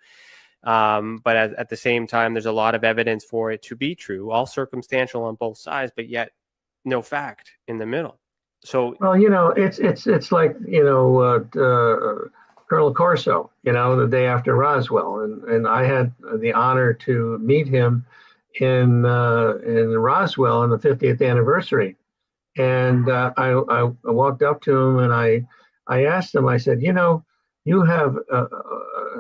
But at the same time, there's a lot of evidence for it to be true, all circumstantial on both sides, but yet no fact in the middle. So, well, it's like Colonel Corso, the day after Roswell, and I had the honor to meet him in Roswell on the 50th anniversary, and I walked up to him and I asked him, I said, you have a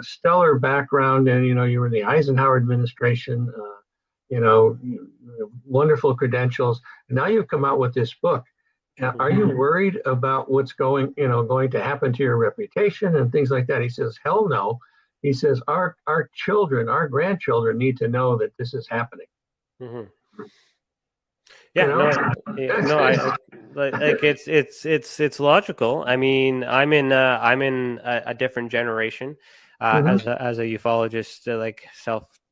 stellar background, and you were in the Eisenhower administration, wonderful credentials, and now you've come out with this book. Are you worried about what's going to happen to your reputation and things like that? He says, hell no. He says, our children, our grandchildren need to know that this is happening. Mm-hmm. Yeah, it's logical. I mean, I'm in a different generation as a ufologist, like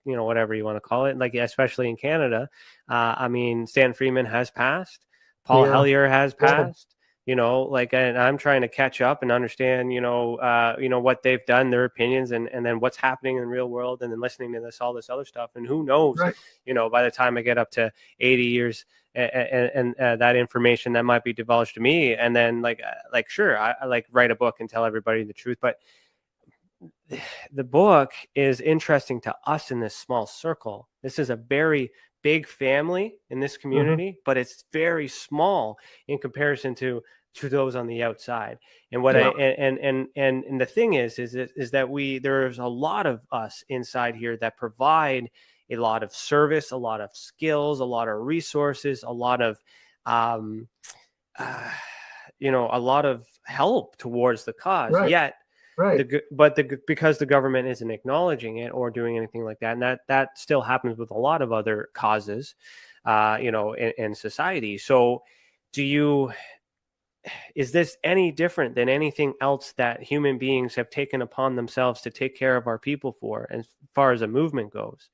whatever you want to call it, like especially in Canada. I mean, Stan Freeman has passed. Paul Hellyer has passed, and I'm trying to catch up and understand, what they've done, their opinions, and then what's happening in the real world, and then listening to all this other stuff. And who knows, by the time I get up to 80 years and that information that might be divulged to me. And then sure, I write a book and tell everybody the truth, but the book is interesting to us in this small circle. This is a very big family in this community, but it's very small in comparison to those on the outside. And what and the thing is that there's a lot of us inside here that provide a lot of service, a lot of skills, a lot of resources, a lot of a lot of help towards the cause. Yet because the government isn't acknowledging it or doing anything like that, and that still happens with a lot of other causes, in society. So, is this any different than anything else that human beings have taken upon themselves to take care of our people for, as far as a movement goes?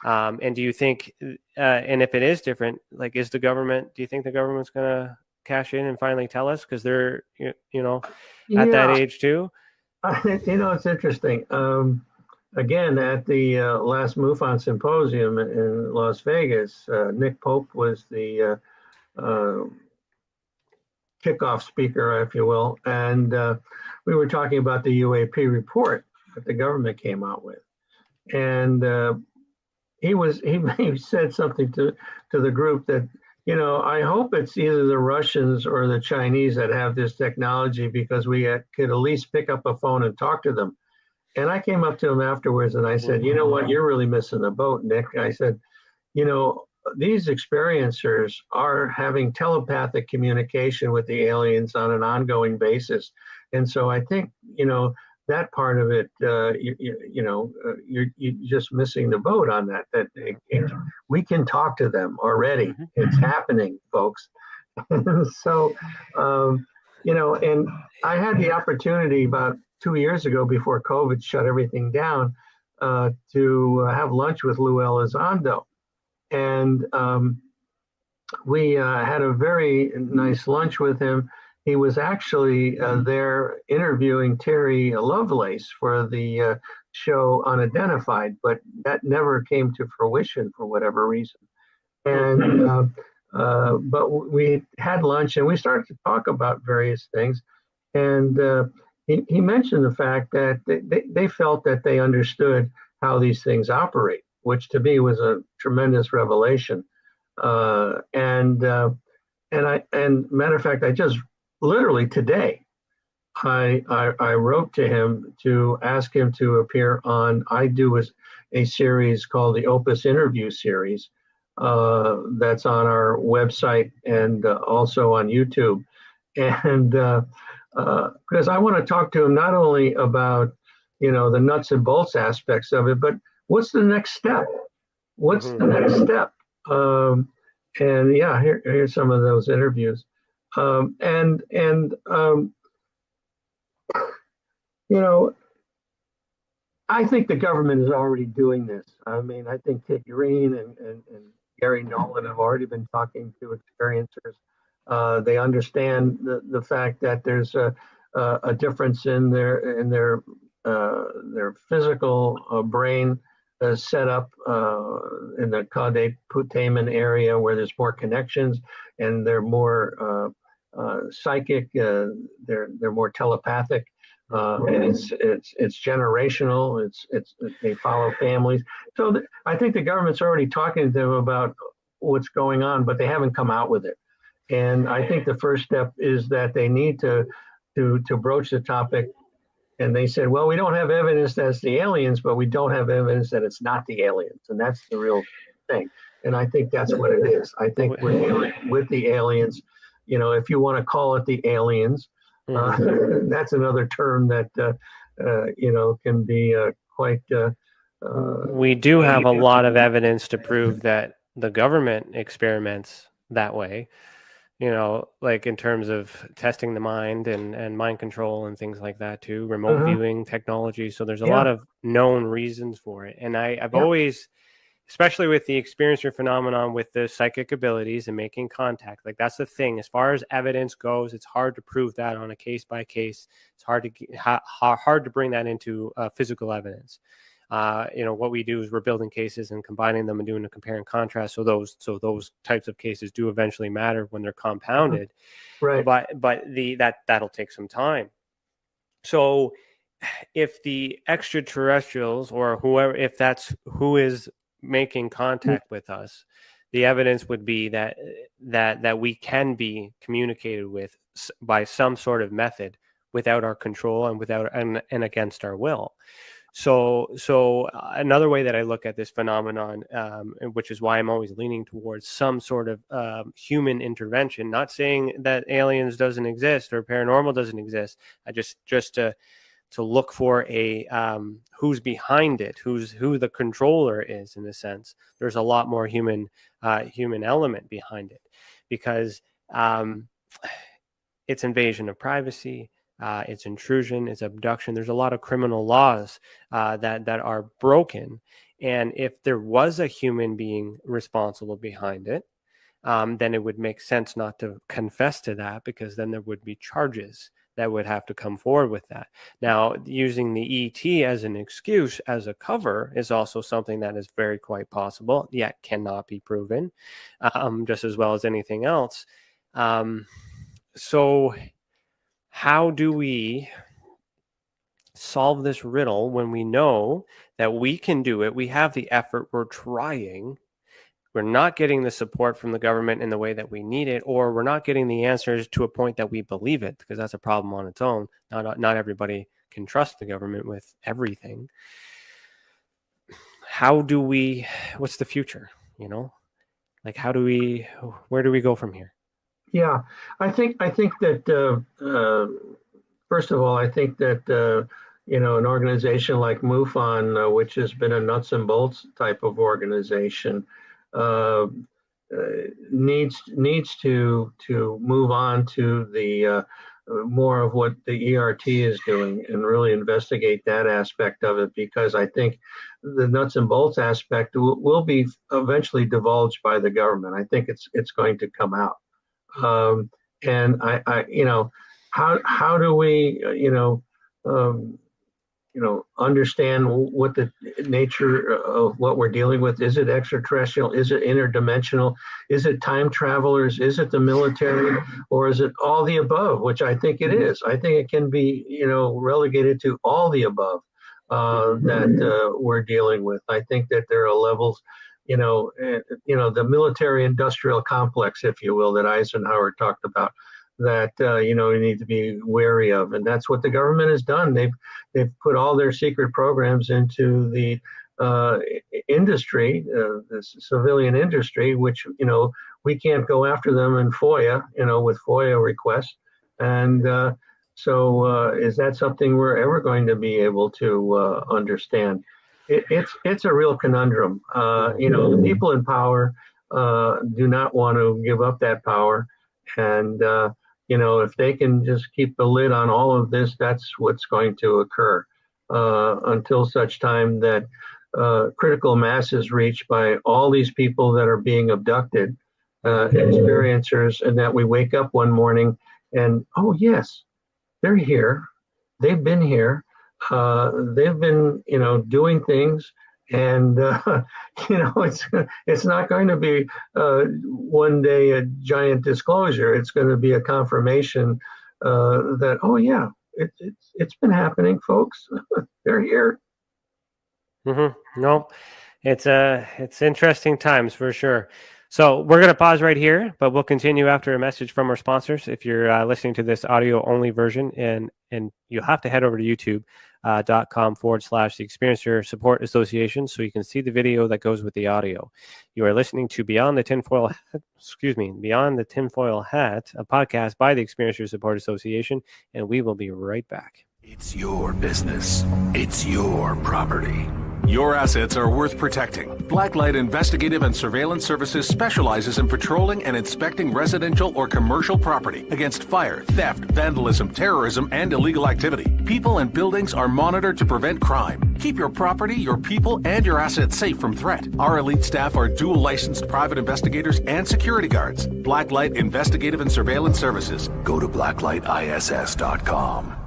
And do you think, and if it is different, do you think the government's going to cash in and finally tell us, because they're, at that age too? It's interesting. Again, at the last MUFON symposium in Las Vegas, Nick Pope was the kickoff speaker, if you will, and we were talking about the UAP report that the government came out with, and he said something to the group that, I hope it's either the Russians or the Chinese that have this technology, because we could at least pick up a phone and talk to them. And I came up to him afterwards and I said, you know what, you're really missing the boat, Nick. I said, these experiencers are having telepathic communication with the aliens on an ongoing basis. And so I think, that part of it, you're just missing the boat on that. We can talk to them already. It's happening, folks. So, and I had the opportunity about 2 years ago, before COVID shut everything down, to have lunch with Lou Elizondo. And we had a very nice lunch with him. He was actually there interviewing Terry Lovelace for the show Unidentified, but that never came to fruition for whatever reason. And but we had lunch and we started to talk about various things. And he mentioned the fact that they felt that they understood how these things operate, which to me was a tremendous revelation. And matter of fact, I just literally today, I wrote to him to ask him to appear on, I do a series called the OPUS interview series, that's on our website and also on YouTube. And because I want to talk to him not only about, the nuts and bolts aspects of it, but what's the next step? What's the next step? And yeah, here's some of those interviews. You know, I think the government is already doing this. I mean, I think Ted Green and Gary Nolan have already been talking to experiencers. They understand the fact that there's a difference in their physical brain set up in the caudate putamen area where there's more connections and they're more psychic. They're more telepathic. And it's generational. They follow families. So I think the government's already talking to them about what's going on, but they haven't come out with it. And I think the first step is that they need to broach the topic. And they said, well, we don't have evidence that it's the aliens, but we don't have evidence that it's not the aliens, and that's the real thing. And I think that's what it is. I think we're dealing with the aliens. You know, if you want to call it the aliens. That's another term that can be quite. We do have a lot of evidence to prove that the government experiments that way. You know, like in terms of testing the mind and mind control and things like that too, remote viewing technology. So there's a lot of known reasons for it. And I've always, especially with the experiencer phenomenon, with the psychic abilities and making contact, like that's the thing. As far as evidence goes, it's hard to prove that on a case by case. It's hard to bring that into physical evidence. What we do is we're building cases and combining them and doing a compare and contrast. So those types of cases do eventually matter when they're compounded, right? But that'll take some time. So if the extraterrestrials or whoever, if that's who is making contact with us, the evidence would be that we can be communicated with by some sort of method without our control and against our will. So another way that I look at this phenomenon, which is why I'm always leaning towards some sort of human intervention, not saying that aliens doesn't exist or paranormal doesn't exist. I just to look for a who's behind it, who the controller is in a sense. There's a lot more human element behind it, because it's invasion of privacy. It's intrusion, it's abduction. There's a lot of criminal laws that are broken. And if there was a human being responsible behind it, then it would make sense not to confess to that, because then there would be charges that would have to come forward with that. Now, using the E.T. as an excuse, as a cover, is also something that is very quite possible, yet cannot be proven, just as well as anything else. So how do we solve this riddle when we know that we can do it? We have the effort, we're trying, we're not getting the support from the government in the way that we need it, or we're not getting the answers to a point that we believe it, because that's a problem on its own. Not everybody can trust the government with everything. What's the future? Like where do we go from here? Yeah, I think that first of all, I think that an organization like MUFON, which has been a nuts and bolts type of organization, needs to move on to the more of what the E.R.T. is doing and really investigate that aspect of it, because I think the nuts and bolts aspect will be eventually divulged by the government. I think it's going to come out. And how do we, understand what the nature of what we're dealing with? Is it extraterrestrial? Is it interdimensional? Is it time travelers? Is it the military? Or is it all the above, which I think it is? I think it can be, relegated to all the above that we're dealing with. I think that there are levels, the military industrial complex, if you will, that Eisenhower talked about, that you need to be wary of. And that's what the government has done. They've put all their secret programs into the industry, the civilian industry, which we can't go after them in FOIA, with FOIA requests. And so is that something we're ever going to be able to understand? it's a real conundrum. The people in power do not want to give up that power, and if they can just keep the lid on all of this, that's what's going to occur until such time that critical mass is reached by all these people that are being abducted, experiencers, and that we wake up one morning and, oh yes, they're here. They've been here. They've been, doing things, and it's not going to be one day a giant disclosure. It's going to be a confirmation that, oh yeah, it's been happening, folks. They're here. No, it's interesting times for sure. So we're going to pause right here, but we'll continue after a message from our sponsors. If you're listening to this audio only version, and you have to head over to youtube.com/the Experiencer Support Association so you can see the video that goes with the audio. You are listening to Beyond the Tinfoil Hat, a podcast by the Experiencer Support Association, and we will be right back. It's your business. It's your property. Your assets are worth protecting. Blacklight Investigative and Surveillance Services specializes in patrolling and inspecting residential or commercial property against fire, theft, vandalism, terrorism, and illegal activity. People and buildings are monitored to prevent crime. Keep your property, your people, and your assets safe from threat. Our elite staff are dual licensed private investigators and security guards. Blacklight Investigative and Surveillance Services. Go to blacklightiss.com.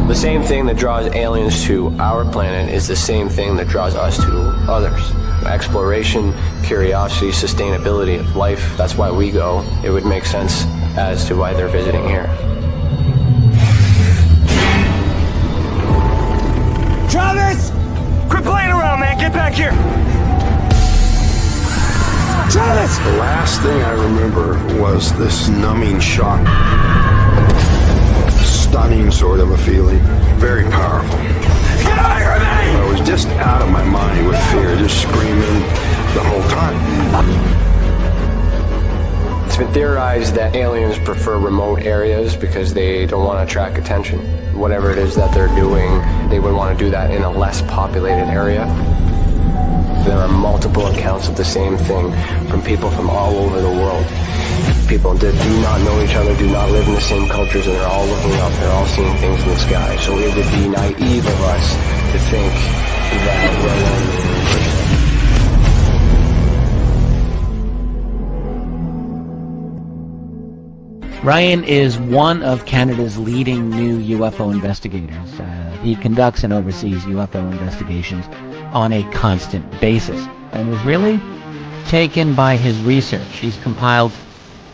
The same thing that draws aliens to our planet is the same thing that draws us to others. Exploration, curiosity, sustainability of life. That's why we go. It would make sense as to why they're visiting here. Travis! Quit playing around, man. Get back here. Travis! The last thing I remember was this numbing shock. Stunning sort of a feeling. Very powerful. Get away from me! I was just out of my mind with fear, just screaming the whole time. It's been theorized that aliens prefer remote areas because they don't want to attract attention. Whatever it is that they're doing, they would want to do that in a less populated area. There are multiple accounts of the same thing from people from all over the world. People that do not know each other, do not live in the same cultures, and they're all looking up, they're all seeing things in the sky. So it would be naive of us to think that Ryan is one of Canada's leading new UFO investigators. He conducts and oversees UFO investigations on a constant basis and was really taken by his research. He's compiled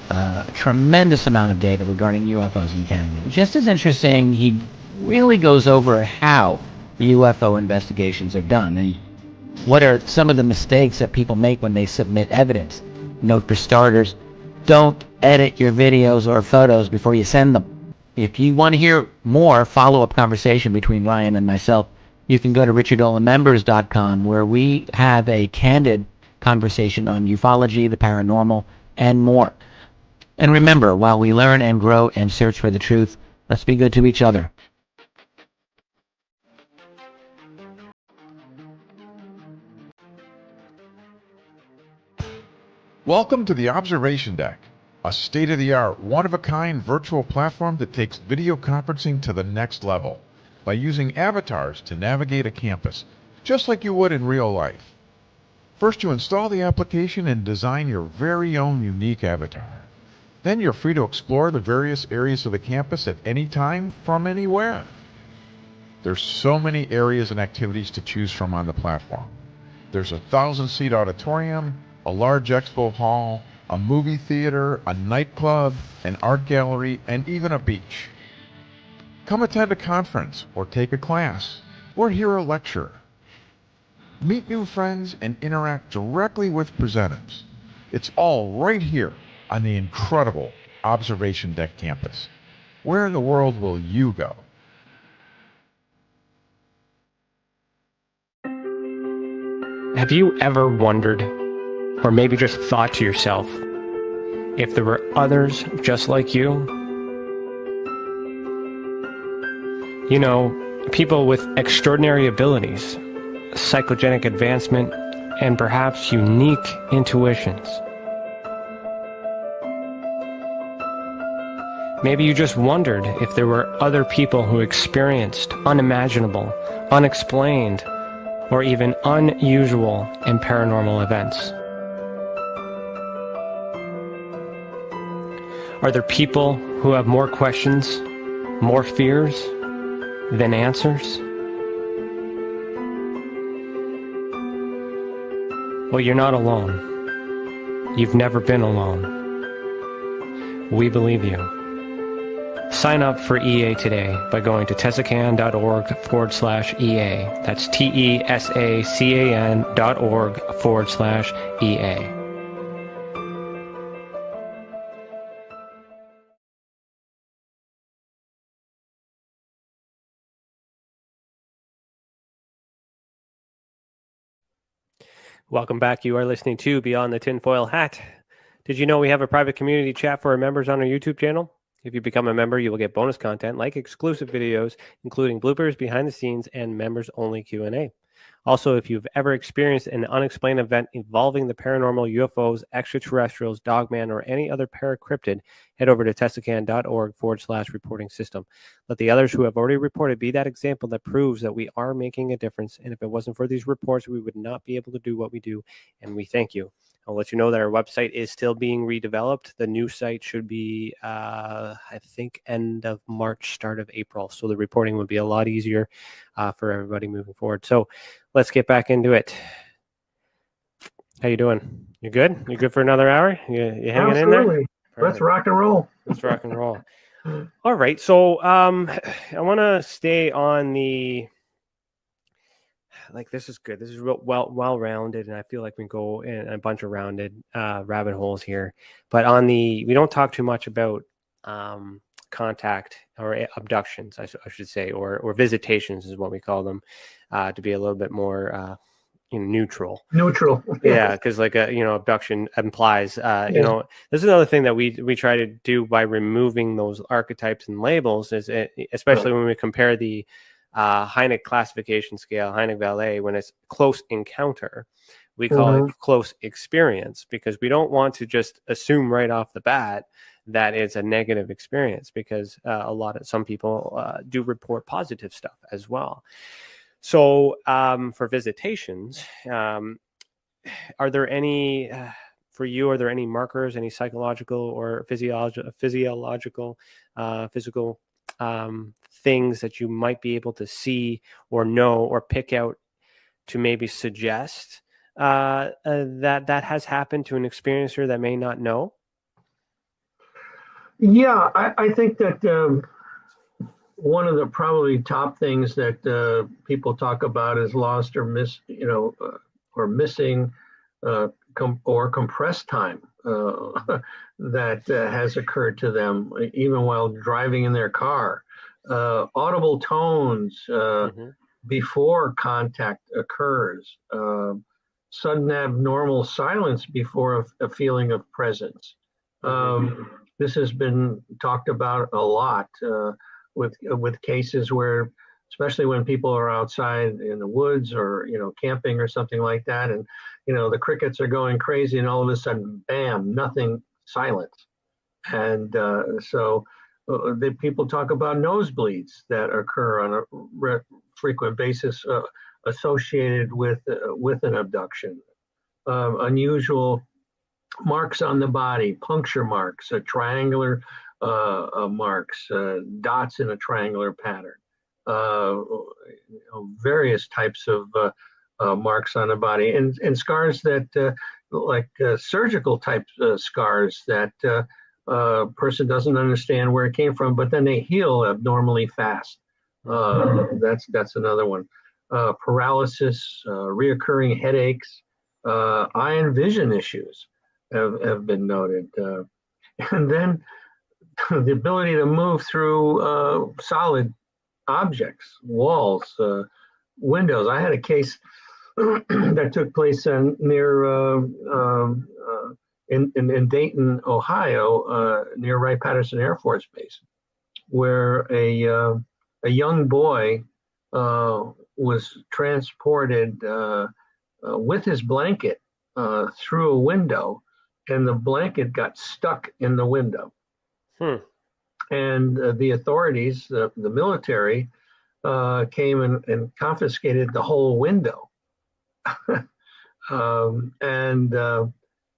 a tremendous amount of data regarding UFOs in Canada. Just as interesting, he really goes over how the UFO investigations are done and what are some of the mistakes that people make when they submit evidence. Note for starters, don't edit your videos or photos before you send them. If you want to hear more follow-up conversation between Ryan and myself, you can go to richardolanmembers.com, where we have a candid conversation on ufology, the paranormal, and more. And remember, while we learn and grow and search for the truth, let's be good to each other. Welcome to the Observation Deck, a state-of-the-art, one-of-a-kind virtual platform that takes video conferencing to the next level by using avatars to navigate a campus, just like you would in real life. First, you install the application and design your very own unique avatar. Then you're free to explore the various areas of the campus at any time, from anywhere. There's so many areas and activities to choose from on the platform. There's a 1,000-seat auditorium, a large expo hall, a movie theater, a nightclub, an art gallery, and even a beach. Come attend a conference, or take a class, or hear a lecture. Meet new friends and interact directly with presenters. It's all right here on the incredible Observation Deck campus. Where in the world will you go? Have you ever wondered Or maybe just thought to yourself, if there were others just like you, you know, people with extraordinary abilities, psychogenic advancement, and perhaps unique intuitions. Maybe you just wondered if there were other people who experienced unimaginable, unexplained, or even unusual and paranormal events. Are there people who have more questions, more fears than answers? Well, you're not alone. You've never been alone. We believe you. Sign up for EA today by going to tesacan.org/EA. That's TESACAN.org/EA. Welcome back. You are listening to Beyond the Tinfoil Hat. Did you know we have a private community chat for our members on our YouTube channel? If you become a member, you will get bonus content like exclusive videos, including bloopers, behind the scenes, and members-only Q&A. Also, if you've ever experienced an unexplained event involving the paranormal, UFOs, extraterrestrials, dogman, or any other paracryptid, head over to tesacan.org/reporting system. Let the others who have already reported be that example that proves that we are making a difference. And if it wasn't for these reports, we would not be able to do what we do. And we thank you. I'll let you know that our website is still being redeveloped. The new site should be, I think, end of March, start of April. So the reporting would be a lot easier for everybody moving forward. So let's get back into it. How you doing? You good? You good for another hour? You hanging in there? Let's rock and roll. Let's rock and roll. All right. So I want to stay on the... Like, this is good. This is well-rounded, and I feel like we can go in a bunch of rounded rabbit holes here. But we don't talk too much about contact or abductions, I should say, or visitations is what we call them, to be a little bit more neutral. Neutral. Yeah, because abduction implies, this is another thing that we try to do by removing those archetypes and labels, especially when we compare the Hynek classification scale, Hynek Vallée, when it's close encounter, we call it close experience, because we don't want to just assume right off the bat that it's a negative experience, because some people do report positive stuff as well. So for visitations, are there any for you? Are there any markers, any psychological or physical things that you might be able to see or know or pick out to maybe suggest that has happened to an experiencer that may not know? Yeah, I think that one of the probably top things that people talk about is lost or or missing or compressed time that has occurred to them, even while driving in their car. Audible tones before contact occurs, sudden abnormal silence before a feeling of presence. This has been talked about a lot with cases where, especially when people are outside in the woods or camping or something like that, and the crickets are going crazy, and all of a sudden, bam, nothing, silence. And so people talk about nosebleeds that occur on a frequent basis associated with an abduction. Unusual marks on the body, puncture marks, triangular marks, dots in a triangular pattern, various types of marks on the body, and scars that like surgical type scars that person doesn't understand where it came from, but then they heal abnormally fast. That's another one. Paralysis, reoccurring headaches, eye and vision issues have been noted. And then the ability to move through solid objects, walls, windows. I had a case that took place in Dayton, Ohio, near Wright-Patterson Air Force Base, where a young boy was transported with his blanket through a window, and the blanket got stuck in the window. And the authorities, the military, came and confiscated the whole window.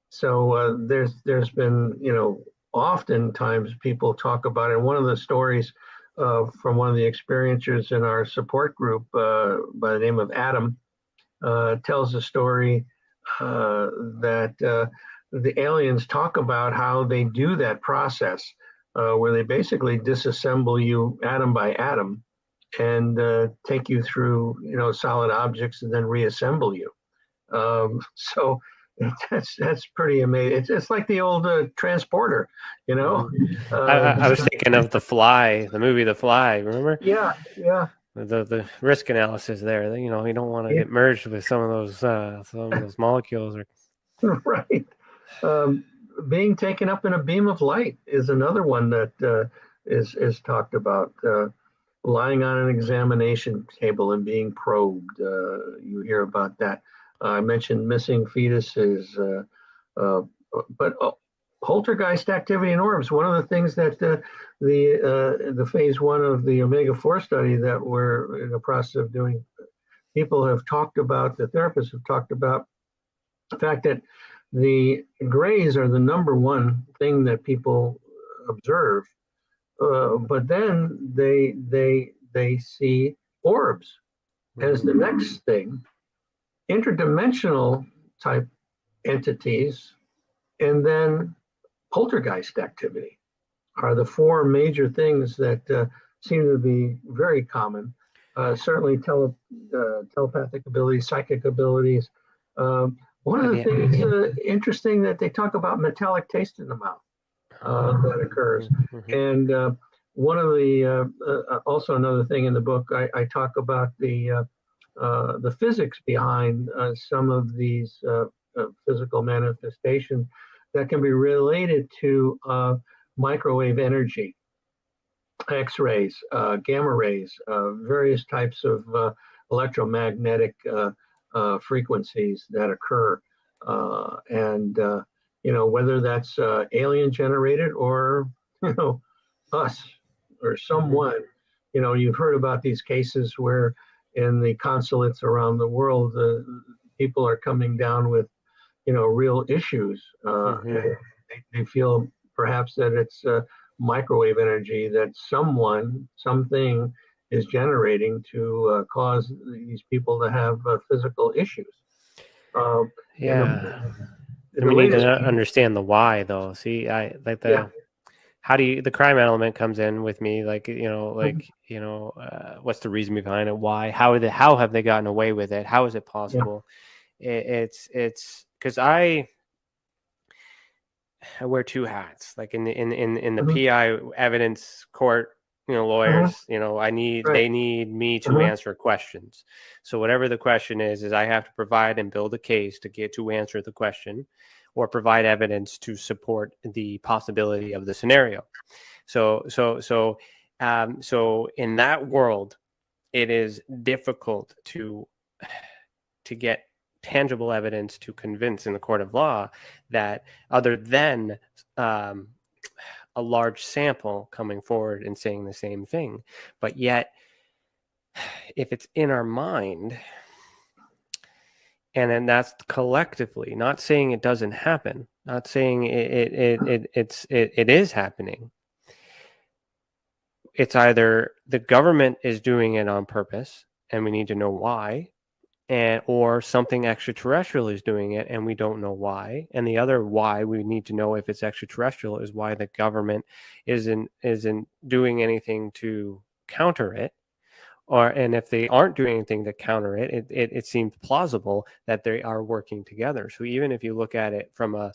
So there's been, oftentimes people talk about it. One of the stories from one of the experiencers in our support group by the name of Adam tells a story that the aliens talk about how they do that process where they basically disassemble you atom by atom and take you through, solid objects and then reassemble you. So that's pretty amazing. It's like the old transporter, I was thinking of The Fly, the movie The Fly. Remember? Yeah. The risk analysis there. You don't want to get merged with some of those molecules. Right. Being taken up in a beam of light is another one that is talked about. Lying on an examination table and being probed. You hear about that. I mentioned missing fetuses, but poltergeist activity in orbs. One of the things that the phase 1 of the Omega-4 study that we're in the process of doing, people have talked about, the therapists have talked about the fact that the grays are the number one thing that people observe, but then they see orbs as the next thing. Interdimensional type entities, and then poltergeist activity are the 4 major things that seem to be very common. Certainly telepathic abilities, psychic abilities. One of the things interesting that they talk about metallic taste in the mouth that occurs. And one of the, also another thing in the book, I talk about the physics behind some of these physical manifestations that can be related to microwave energy, X-rays, gamma rays, various types of electromagnetic frequencies that occur. And whether that's alien generated or, us or someone, you've heard about these cases where in the consulates around the world, people are coming down with, real issues. And they feel perhaps that it's microwave energy that something is generating to cause these people to have physical issues. And we need to understand the why, though. See, how do you, the crime element comes in with me, what's the reason behind it? Why? How have they gotten away with it? How is it possible? It's because I wear 2 hats, like in the PI evidence court, lawyers, they need me to answer questions. So whatever the question is I have to provide and build a case to answer the question, or provide evidence to support the possibility of the scenario. So in that world, it is difficult to get tangible evidence to convince in the court of law that, other than a large sample coming forward and saying the same thing. But yet, if it's in our mind, and then that's collectively, not saying it doesn't happen, not saying it is happening. It's either the government is doing it on purpose and we need to know why, or something extraterrestrial is doing it and we don't know why. And the other why we need to know if it's extraterrestrial is why the government isn't doing anything to counter it. And if they aren't doing anything to counter it, it seems plausible that they are working together. So even if you look at it from a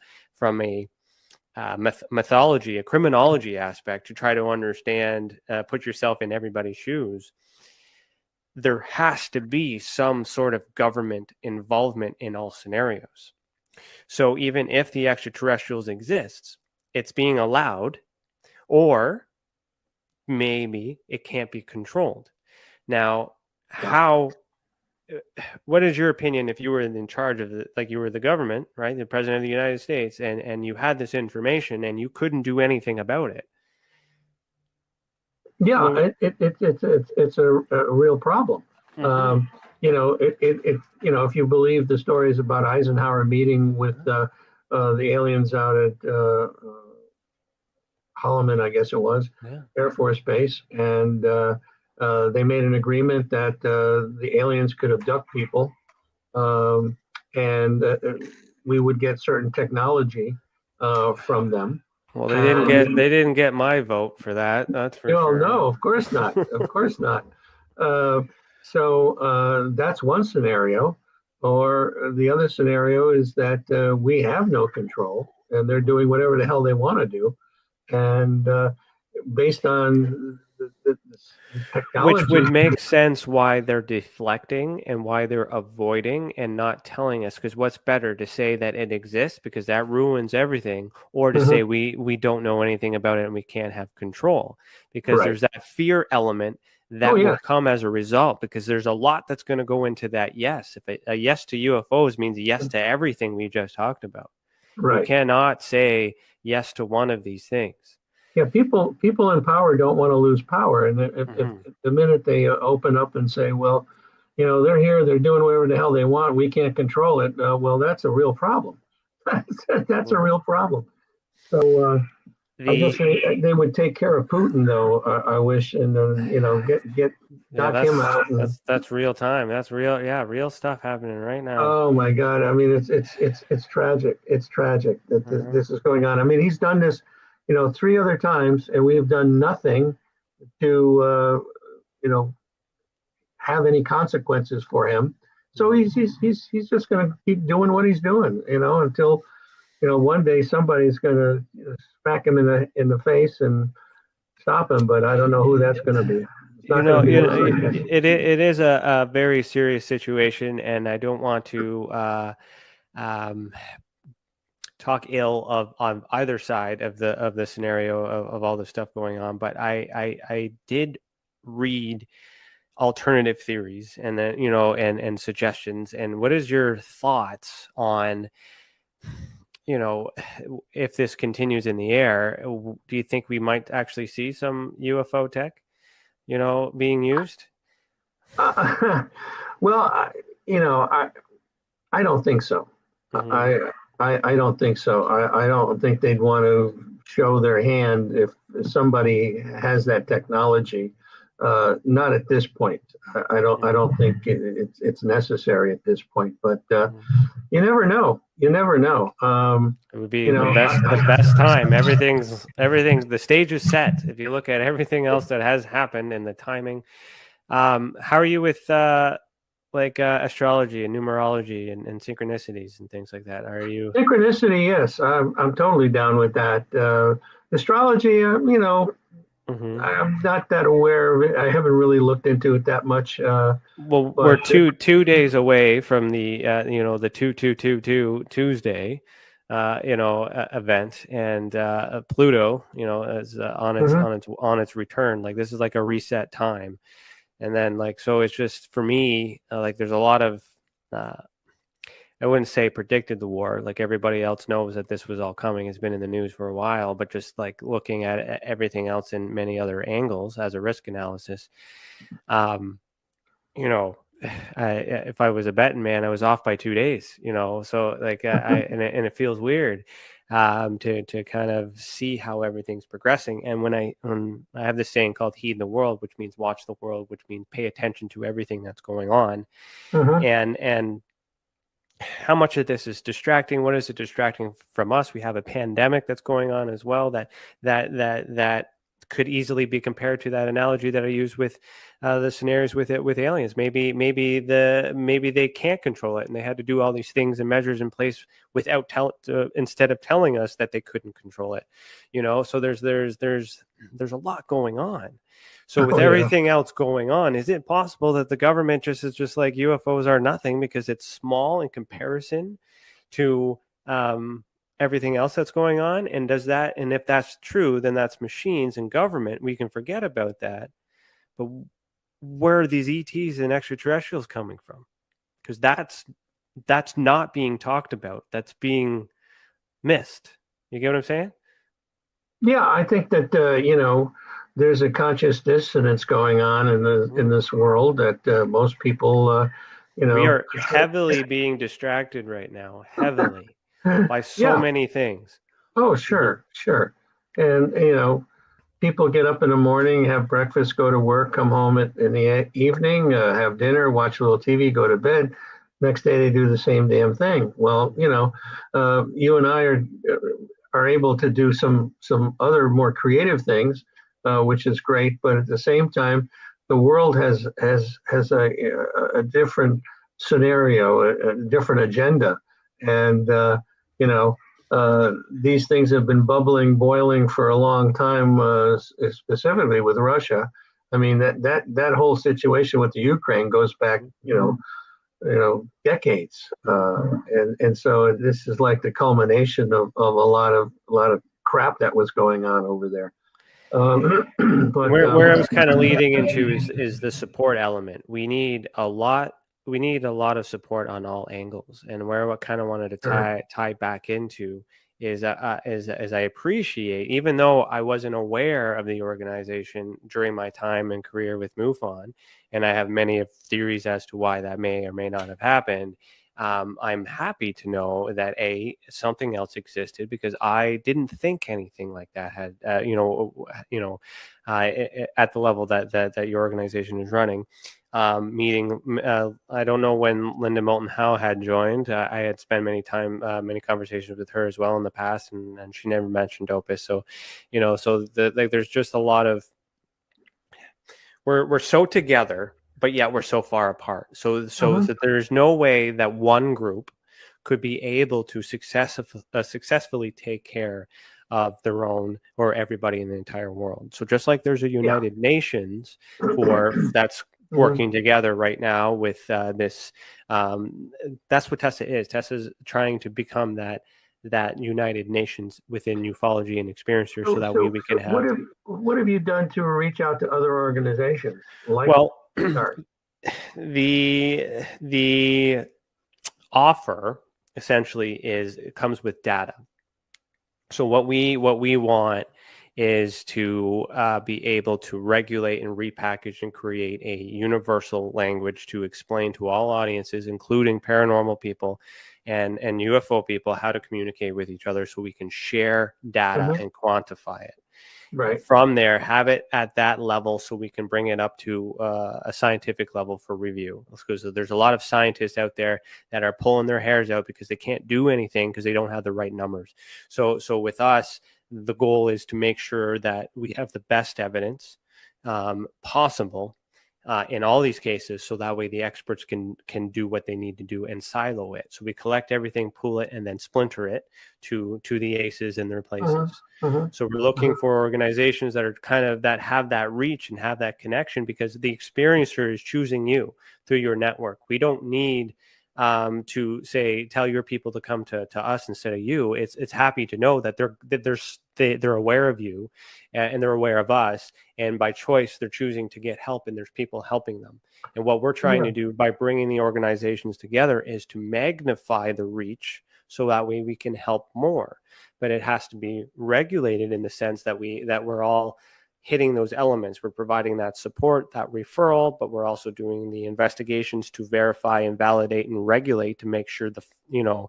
mythology, a criminology aspect, to try to understand, put yourself in everybody's shoes, there has to be some sort of government involvement in all scenarios. So even if the extraterrestrials exists, it's being allowed, or maybe it can't be controlled. Now, what is your opinion if you were in charge of like you were the government, right? The president of the United States, and you had this information and you couldn't do anything about it? Yeah, Well, it's a real problem. You know, if you believe the stories about Eisenhower meeting with the aliens out at Holloman, I guess it was, Air Force Base, and they made an agreement that the aliens could abduct people, and we would get certain technology from them. Well, they didn't get my vote for that. That's for sure. No, of course not. Of course not. So that's one scenario. Or the other scenario is that we have no control, and they're doing whatever the hell they want to do, and based on the technology, which would make sense why they're deflecting and why they're avoiding and not telling us. Because what's better, to say that it exists because that ruins everything, or to say we don't know anything about it and we can't have control, because there's that fear element that will come as a result, because there's a lot that's going to go into that. Yes, if a yes to UFOs means yes to everything we just talked about. You cannot say yes to one of these things. Yeah, people in power don't want to lose power, and if the minute they open up and say, well, you know, they're here, they're doing whatever the hell they want, we can't control it, well, that's a real problem. That's a real problem. So I guess they would take care of Putin, though. I wish, and you know, knock him out. That's real time. That's real. Yeah, real stuff happening right now. Oh my God! I mean, it's tragic. It's tragic that this is going on. I mean, he's done this, you know, 3 other times, and we have done nothing to, you know, have any consequences for him. So he's just going to keep doing what he's doing, you know, until, you know, one day somebody's going to smack him in the face and stop him. But I don't know who that's going to be. You know, it is a very serious situation, and I don't want to talk ill of on either side of the scenario of all the stuff going on. But I did read alternative theories and then, you know, and suggestions. And what is your thoughts on, you know, if this continues in the air, do you think we might actually see some UFO tech, you know, being used? Well, you know, I don't think so. I don't think so. I don't think they'd want to show their hand if somebody has that technology. Not at this point. I don't think it's necessary at this point. But you never know. You never know. It would be the best time. Everything's the stage is set. If you look at everything else that has happened and the timing, how are you with astrology and numerology and synchronicities and things like that? Are you synchronicity? Yes, I'm totally down with that. Astrology, you know. I'm not that aware of it. I haven't really looked into it that much. Well, we're two days away from the you know, the 2222 Tuesday event, and Pluto, you know, is on its return. Like, this is like a reset time, and then like, so it's just, for me, like, there's a lot of I wouldn't say predicted the war. Like, everybody else knows that this was all coming. It's been in the news for a while, but just like looking at everything else in many other angles as a risk analysis, you know, if I was a betting man, I was off by 2 days, you know, so like, and it feels weird to kind of see how everything's progressing. And when I have this saying called heed the world, which means watch the world, which means pay attention to everything that's going on. And how much of this is distracting? What is it distracting from us? We have a pandemic that's going on as well that could easily be compared to that analogy that I used with the scenarios with aliens. Maybe they can't control it, and they had to do all these things and measures in place without instead of telling us that they couldn't control it. So there's a lot going on. So with everything else going on, is it possible that the government is just like UFOs are nothing because it's small in comparison to everything else that's going on? And if that's true, then that's machines and government. We can forget about that. But where are these ETs and extraterrestrials coming from? Because that's not being talked about. That's being missed. You get what I'm saying? Yeah, I think that there's a conscious dissonance going on in this world that most people we are heavily being distracted right now, heavily by so many things. Oh, sure. And people get up in the morning, have breakfast, go to work, come home in the evening, have dinner, watch a little TV, go to bed. Next day they do the same damn thing. Well, you and I are able to do some other more creative things, which is great. But at the same time, the world has a different scenario, a different agenda, and these things have been boiling for a long time, specifically with Russia. I mean, that whole situation with the Ukraine goes back, decades, and so this is like the culmination of a lot of crap that was going on over there. But where I was kind of leading into is the support element. We need a lot of support on all angles, and where I kind of wanted to tie back into is as I appreciate, even though I wasn't aware of the organization during my time and career with MUFON, and I have many theories as to why that may or may not have happened. I'm happy to know that something else existed, because I didn't think anything like that had, at the level that your organization is running. Meeting, I don't know when Linda Moulton Howe had joined. I had spent many conversations with her as well in the past, and she never mentioned OPUS. So, there's just a lot of, we're so together, but yet we're so far apart. So that there's no way that one group could be able to successfully take care of their own or everybody in the entire world. So just like there's a United Nations that's working together right now with this, that's what TESSA is. TESSA is trying to become that United Nations within ufology and experiencers, so that way we can have. What have you done to reach out to other organizations? The offer essentially comes with data. So what we want is to be able to regulate and repackage and create a universal language to explain to all audiences, including paranormal people and UFO people, how to communicate with each other, so we can share data and quantify it. Right. From there, have it at that level so we can bring it up to a scientific level for review. Because there's a lot of scientists out there that are pulling their hairs out because they can't do anything because they don't have the right numbers. So with us, the goal is to make sure that we have the best evidence possible in all these cases, so that way the experts can do what they need to do and silo it. So we collect everything, pool it, and then splinter it to the aces in their places. So we're looking for organizations that are that have that reach and have that connection, because the experiencer is choosing you through your network. We don't need to tell your people to come to us instead of you. It's happy to know that they're aware of you, and they're aware of us, and by choice they're choosing to get help, and there's people helping them. And what we're trying to do by bringing the organizations together is to magnify the reach, so that way we can help more. But it has to be regulated in the sense that we're all hitting those elements. We're providing that support, that referral, but we're also doing the investigations to verify and validate and regulate to make sure we're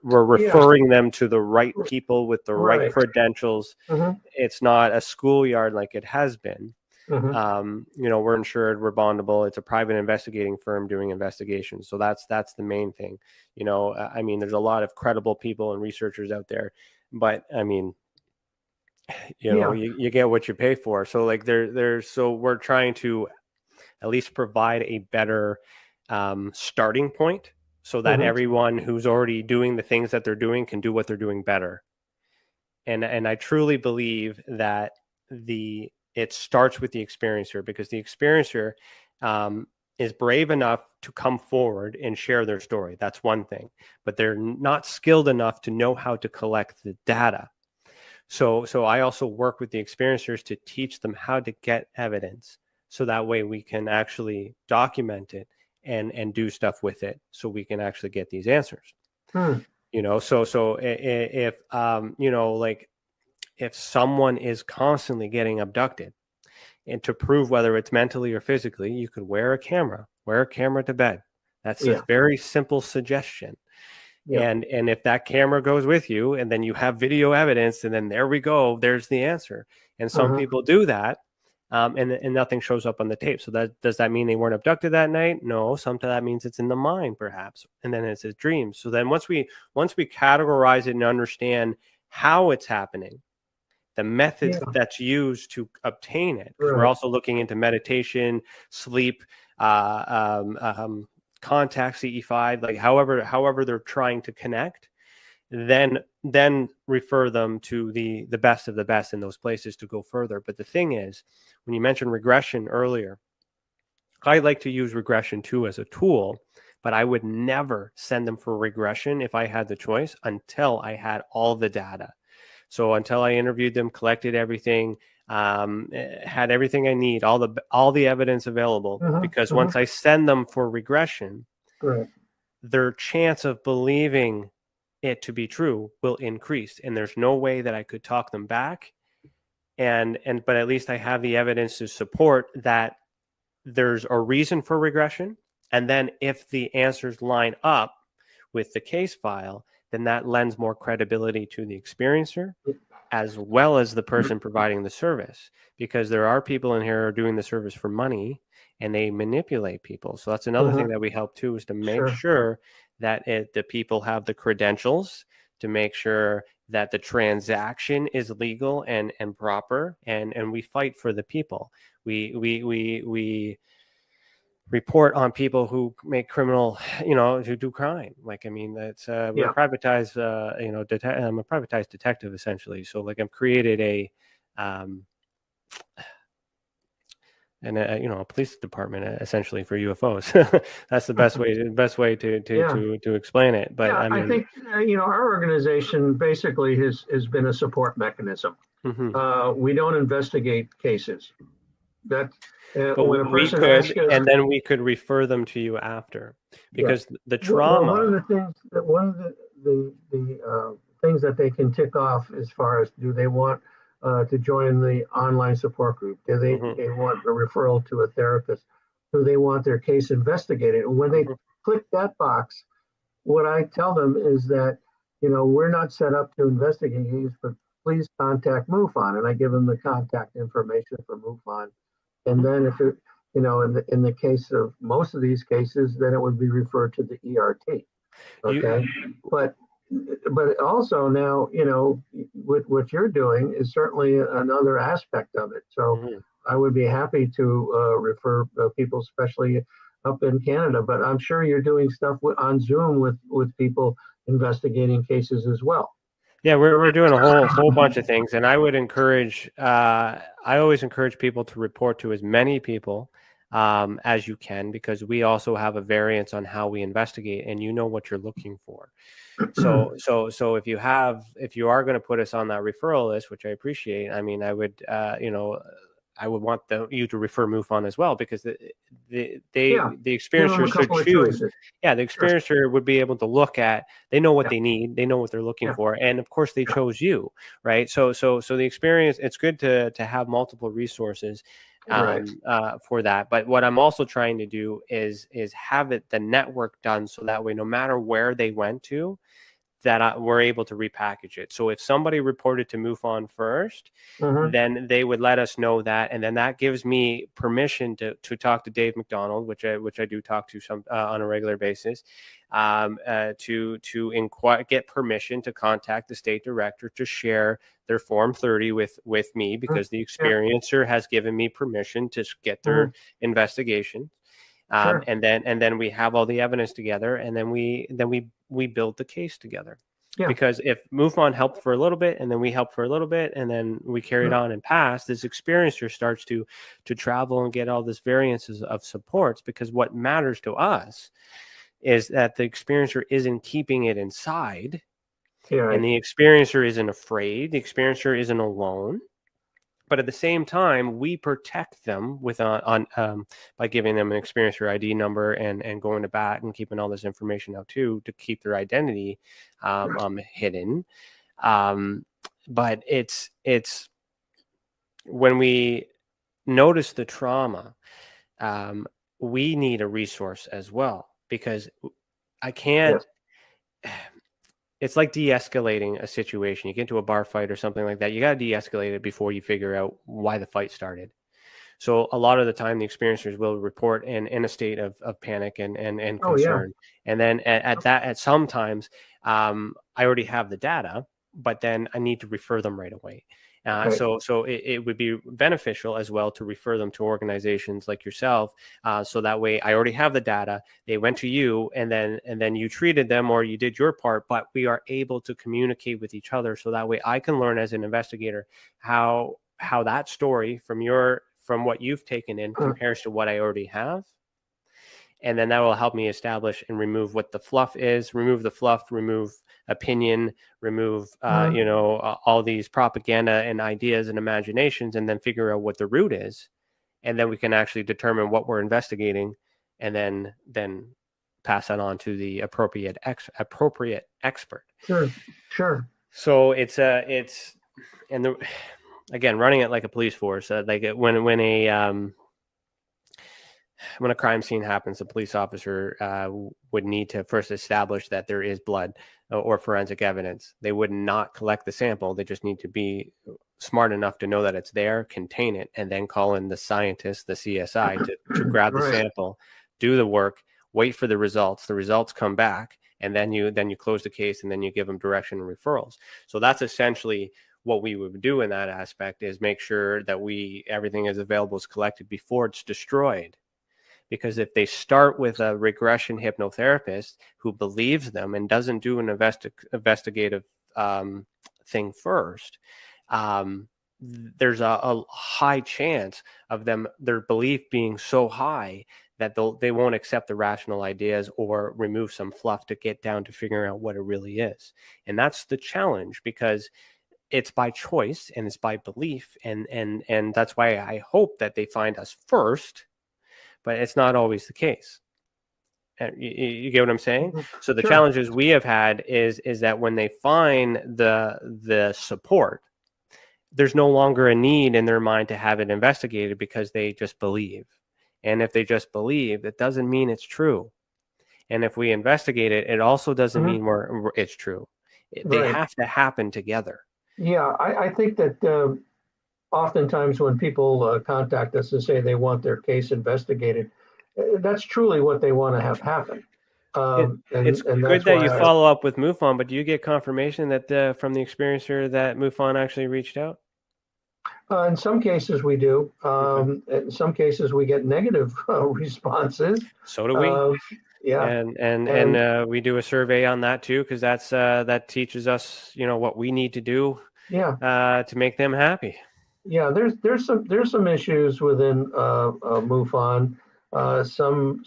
referring them to the right people with the right credentials. It's not a schoolyard like it has been. We're insured, we're bondable. It's a private investigating firm doing investigations. So that's the main thing. There's a lot of credible people and researchers out there, but you get what you pay for. So like so we're trying to at least provide a better starting point so that everyone who's already doing the things that they're doing can do what they're doing better. And I truly believe that it starts with the experiencer, because the experiencer is brave enough to come forward and share their story. That's one thing, but they're not skilled enough to know how to collect the data. So I also work with the experiencers to teach them how to get evidence, so that way we can actually document it and do stuff with it, so we can actually get these answers. So if like if someone is constantly getting abducted, and to prove whether it's mentally or physically, you could wear a camera to bed. That's a very simple suggestion. And if that camera goes with you, and then you have video evidence, and then there we go, there's the answer. And some people do that, and nothing shows up on the tape. So does that mean they weren't abducted that night? No, sometimes that means it's in the mind, perhaps, and then it's a dream. So then once we categorize it and understand how it's happening, the methods that's used to obtain it, because we're also looking into meditation, sleep, contact, CE5, like however they're trying to connect, then refer them to the best of the best in those places to go further. But the thing is, when you mentioned regression earlier, I like to use regression too as a tool, but I would never send them for regression if I had the choice until I had all the data. So until I interviewed them, collected everything, had everything I need, all the evidence available, because once I send them for regression, their chance of believing it to be true will increase, and there's no way that I could talk them back. But at least I have the evidence to support that there's a reason for regression. And then if the answers line up with the case file, then that lends more credibility to the experiencer as well as the person providing the service, because there are people in here who are doing the service for money and they manipulate people. So that's another thing that we help too, is to make sure that the people have the credentials, to make sure that the transaction is legal and proper, and we fight for the people. We report on people who make criminal, who do crime. Like, I mean, that's we're privatized, I'm a privatized detective essentially. So like I've created a police department essentially for UFOs. That's the best way to explain it. But I mean, I think our organization basically has been a support mechanism. We don't investigate cases. That but when a we person could, asks us, and then we could refer them to you after, because the trauma. One of the things that they can tick off, as far as, do they want to join the online support group? Do they want a referral to a therapist? Do they want their case investigated? And when they click that box, what I tell them is that, we're not set up to investigate these, but please contact MUFON. And I give them the contact information for MUFON. And then if it, in the case of most of these cases, then it would be referred to the E.R.T. Okay. But also now, what you're doing is certainly another aspect of it. So I would be happy to refer people, especially up in Canada, but I'm sure you're doing stuff on Zoom with people investigating cases as well. Yeah, we're doing a whole bunch of things, and I would encourage. I always encourage people to report to as many people as you can, because we also have a variance on how we investigate, and what you're looking for. So if you are going to put us on that referral list, which I appreciate, I mean, I would I would want you to refer MUFON as well, because the experiencer should choose. Yeah, the experiencer would be able to look at. They know what they need. They know what they're looking for, and of course, they chose you, right? So the experience. It's good to have multiple resources for that. But what I'm also trying to do is have the network done, so that way, no matter where they went to, that we're able to repackage it. So if somebody reported to MUFON first, then they would let us know that, and then that gives me permission to talk to Dave McDonald, which I do talk to some on a regular basis, to inquire, get permission to contact the state director to share their Form 30 with me, because the experiencer has given me permission to get their investigation. And then we have all the evidence together, and then we build the case together. Because if MUFON helped for a little bit, and then we help for a little bit, and then we carry it on and pass, this experiencer starts to travel and get all this variances of supports. Because what matters to us is that the experiencer isn't keeping it inside, and the experiencer isn't afraid. The experiencer isn't alone. But at the same time, we protect them with by giving them an experiencer ID number and going to bat and keeping all this information out too, to keep their identity hidden. But it's when we notice the trauma, we need a resource as well, because I can't. It's like de-escalating a situation. You get into a bar fight or something like that, you got to de-escalate it before you figure out why the fight started. So a lot of the time, the experiencers will report in a state of panic and concern. And then at sometimes I already have the data, but then I need to refer them right away. So it would be beneficial as well to refer them to organizations like yourself. So that way I already have the data. They went to you, and then you treated them, or you did your part, but we are able to communicate with each other. So that way I can learn as an investigator how that story from what you've taken in compares to what I already have. And then that will help me establish and remove what the fluff is, remove opinion, remove, all these propaganda and ideas and imaginations, and then figure out what the root is. And then we can actually determine what we're investigating, and then pass that on to the appropriate expert. Sure. So again, running it like a police force, when a crime scene happens, a police officer would need to first establish that there is blood or forensic evidence. They would not collect the sample. They just need to be smart enough to know that it's there, contain it, and then call in the scientist, the CSI, to grab the sample, do the work, wait for the results. The results come back, and then you close the case, and then you give them direction and referrals. So that's essentially what we would do in that aspect, is make sure that everything is available, is collected before it's destroyed. Because if they start with a regression hypnotherapist who believes them and doesn't do an investigative thing first, there's a high chance of their belief being so high that they won't accept the rational ideas or remove some fluff to get down to figuring out what it really is. And that's the challenge, because it's by choice and it's by belief. And that's why I hope that they find us first. But it's not always the case. You get what I'm saying? So the challenges we have had is that when they find the support, there's no longer a need in their mind to have it investigated, because they just believe. And if they just believe, that doesn't mean it's true. And if we investigate it, it also doesn't mean it's true. They have to happen together. Yeah, I think that oftentimes when people contact us and say they want their case investigated, that's truly what they want to have happen. It's good that you follow up with MUFON, but do you get confirmation that from the experiencer that MUFON actually reached out? In some cases we do. In some cases we get negative responses. So do we. Yeah, and we do a survey on that too, because that teaches us, what we need to do. To make them happy. Yeah, there's some issues within MUFON. Some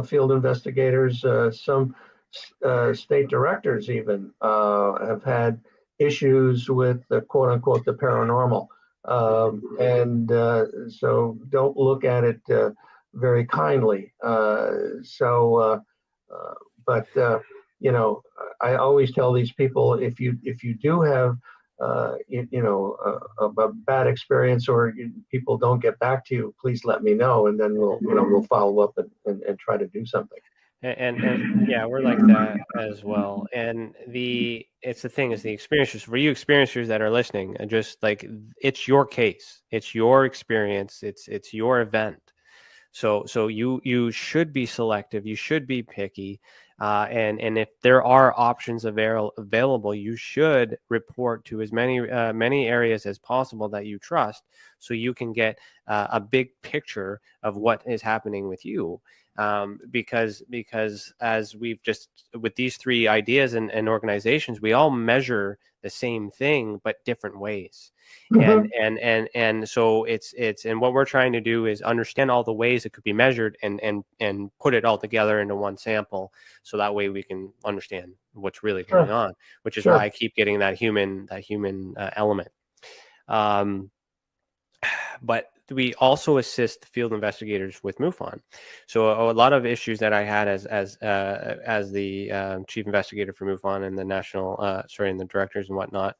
field investigators, some state directors even have had issues with the quote unquote the paranormal, and so don't look at it very kindly. But I always tell these people, if you do have a bad experience, or people don't get back to you, please let me know, and then we'll follow up and try to do something. And yeah, we're like that as well. And it's the thing is the experiencers, for you experiencers that are listening, and just like it's your case, it's your experience, it's your event. So you should be selective, you should be picky, and if there are options available, you should report to as many areas as possible that you trust, so you can get a big picture of what is happening with you. Because as we've just with these three ideas and organizations, we all measure the same thing but different ways. And so it's and what we're trying to do is understand all the ways it could be measured and put it all together into one sample, so that way we can understand what's really going on, which is why I keep getting that human element. But we also assist field investigators with MUFON. So a lot of issues that I had as the chief investigator for MUFON and the national, and the directors and whatnot,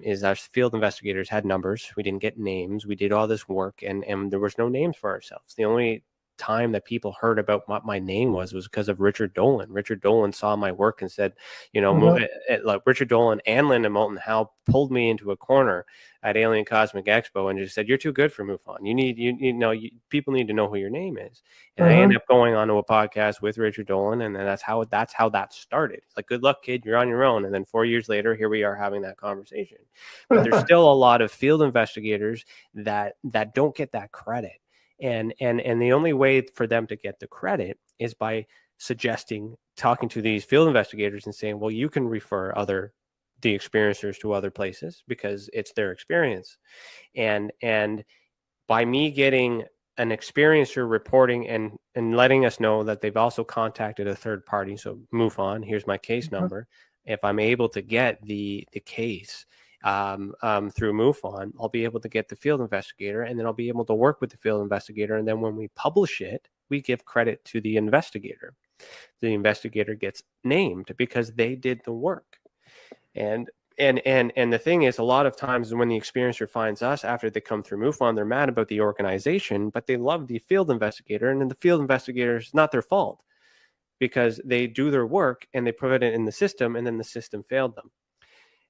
is our field investigators had numbers. We didn't get names. We did all this work, and there was no names for ourselves. The only time that people heard about what my name was because of Richard Dolan. Richard Dolan saw my work and said, like Richard Dolan and Linda Moulton Howe pulled me into a corner at Alien Cosmic Expo and just said, "You're too good for MUFON. People need to know who your name is." And I ended up going onto a podcast with Richard Dolan, and then that's how that started. It's like, good luck, kid, you're on your own. And then 4 years later, here we are having that conversation. But there's still a lot of field investigators that don't get that credit. And the only way for them to get the credit is by talking to these field investigators and saying, well, you can refer the experiencers to other places because it's their experience. And by me getting an experiencer reporting and letting us know that they've also contacted a third party, so MUFON, here's my case number. If I'm able to get the case through MUFON, I'll be able to get the field investigator, and then I'll be able to work with the field investigator. And then when we publish it, we give credit to the investigator. The investigator gets named because they did the work. And the thing is, a lot of times when the experiencer finds us after they come through MUFON, they're mad about the organization, but they love the field investigator, and then the field investigator is not their fault because they do their work and they put it in the system, and then the system failed them.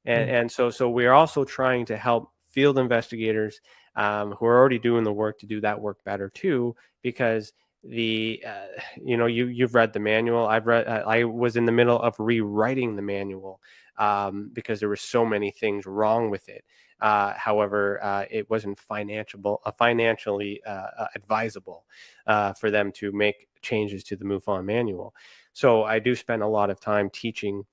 And so we're also trying to help field investigators who are already doing the work to do that work better too, because you've read the manual. I was in the middle of rewriting the manual because there were so many things wrong with it. However, it wasn't financially advisable for them to make changes to the MUFON manual. So I do spend a lot of time teaching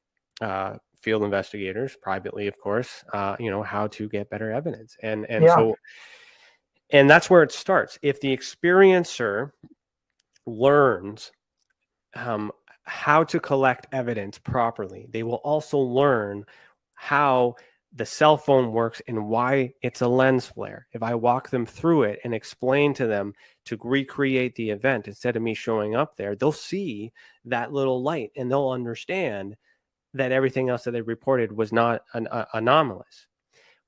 field investigators privately, of course, how to get better evidence. And that's where it starts. If the experiencer learns how to collect evidence properly, they will also learn how the cell phone works and why it's a lens flare. If I walk them through it and explain to them to recreate the event instead of me showing up there, they'll see that little light and they'll understand that everything else that they reported was not anomalous.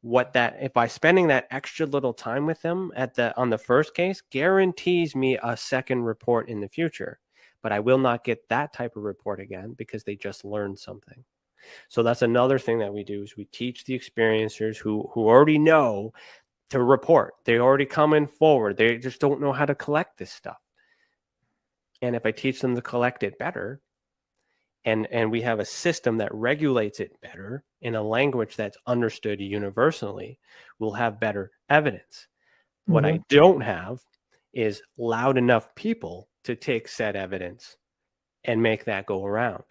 If by spending that extra little time with them on the first case guarantees me a second report in the future, but I will not get that type of report again because they just learned something. So that's another thing that we do is we teach the experiencers who already know to report. They already come in forward. They just don't know how to collect this stuff. And if I teach them to collect it better, and we have a system that regulates it better in a language that's understood universally, we'll have better evidence. What I don't have is loud enough people to take said evidence and make that go around.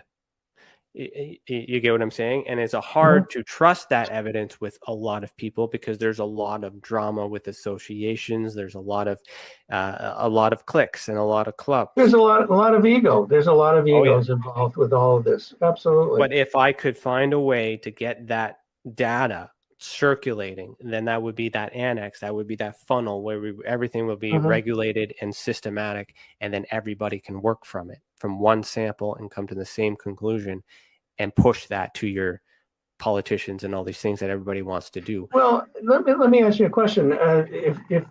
You get what I'm saying? And it's hard to trust that evidence with a lot of people because there's a lot of drama with associations. There's a lot of cliques and a lot of clubs. There's a lot of ego. There's a lot of egos involved with all of this. Absolutely. But if I could find a way to get that data circulating, then that would be that annex. That would be that funnel where everything will be regulated and systematic, and then everybody can work from one sample and come to the same conclusion and push that to your politicians and all these things that everybody wants to do. Well, let me ask you a question. If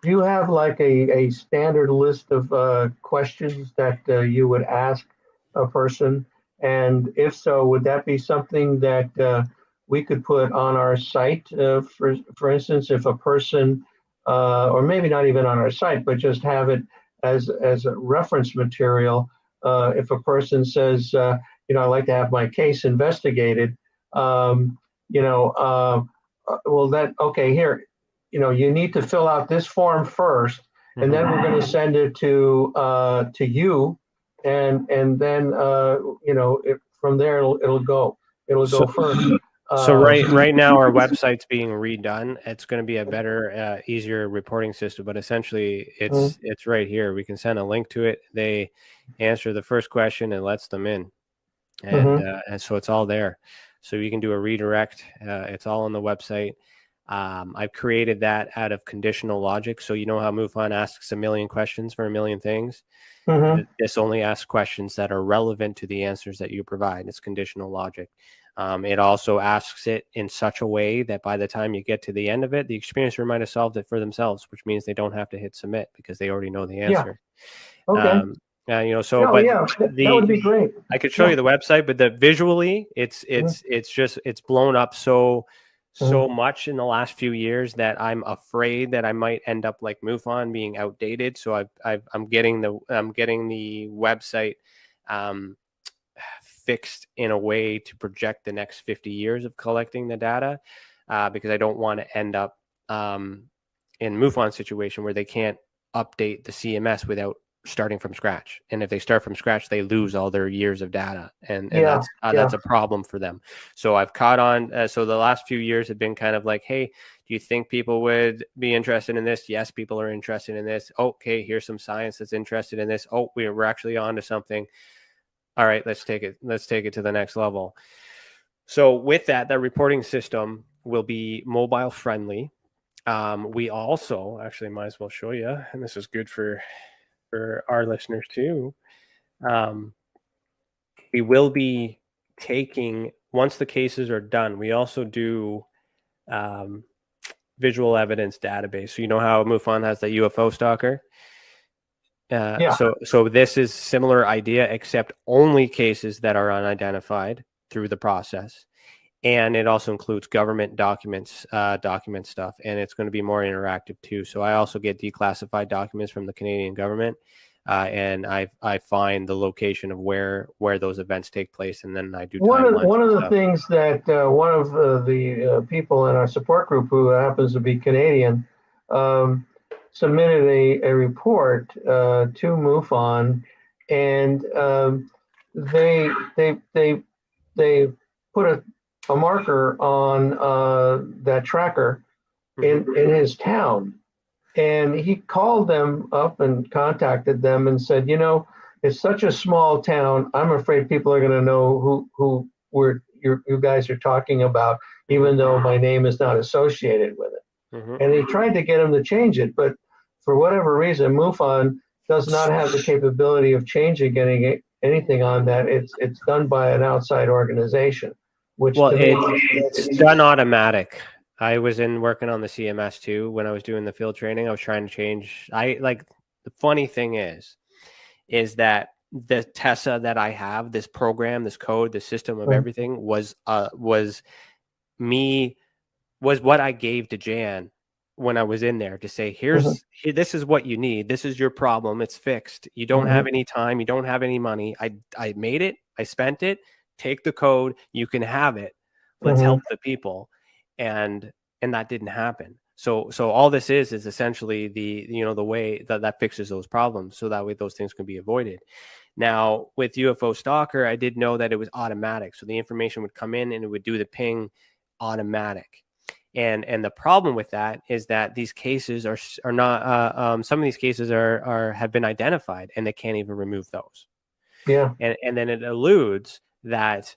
do you have like a standard list of questions that you would ask a person? And if so, would that be something that we could put on our site? For instance, if a person, or maybe not even on our site, but just have it as a reference material. If a person says, I'd like to have my case investigated, well, okay, here, you need to fill out this form first, and then we're going to send it to you, and then from there it'll go first. So right now our website's being redone. It's going to be a better, easier reporting system, but essentially it's right here. We can send a link to it. They answer the first question and lets them in, and so it's all there. So you can do a redirect. It's all on the website. I've created that out of conditional logic. So you know how MUFON asks a million questions for a million things? This only asks questions that are relevant to the answers that you provide. It's conditional logic. It also asks it in such a way that by the time you get to the end of it, the experiencer might have solved it for themselves, which means they don't have to hit submit because they already know the answer. Okay. That would be great. I could show you the website, but visually it's blown up so much in the last few years that I'm afraid that I might end up like MUFON being outdated. So I'm getting the website fixed in a way to project the next 50 years of collecting the data, because I don't want to end up in MUFON situation where they can't update the CMS without starting from scratch. And if they start from scratch, they lose all their years of data, and that's a problem for them. So I've caught on. So the last few years have been kind of like, hey, do you think people would be interested in this? Yes, people are interested in this. Okay, here's some science that's interested in this. Oh, we're actually on to something. All right, let's take it to the next level. So with that reporting system will be mobile friendly. We also actually might as well show you, and this is good for our listeners too. We will be taking, once the cases are done, we also do visual evidence database. So you know how MUFON has the UFO stalker? So this is similar idea, except only cases that are unidentified through the process. And it also includes government documents, document stuff, and it's going to be more interactive too. So I also get declassified documents from the Canadian government, and I find the location of where those events take place, and then I do one of the stuff. things that one of the people in our support group, who happens to be Canadian, submitted a report to MUFON, and they put a marker on that tracker in his town, and he called them up and contacted them and said, it's such a small town, I'm afraid people are going to know who you guys are talking about, even though my name is not associated with it. And he tried to get him to change it, but for whatever reason, MUFON does not have the capability of changing anything on that. It's done by an outside organization. It's done automatic. I was working on the CMS too when I was doing the field training. I was trying to change. The funny thing is that the TESA that I have, this program, this code, the system of everything was what I gave to Jan when I was in there to say, this is what you need. This is your problem. It's fixed. You don't have any time. You don't have any money. I made it. I spent it. Take the code, you can have it. Let's help the people. And that didn't happen. So all this is essentially the way that fixes those problems, so that way those things can be avoided. Now with UFO Stalker, I did know that it was automatic. So the information would come in and it would do the ping automatic. And the problem with that is that these cases are not some of these cases have been identified, and they can't even remove those. Yeah. And then it alludes that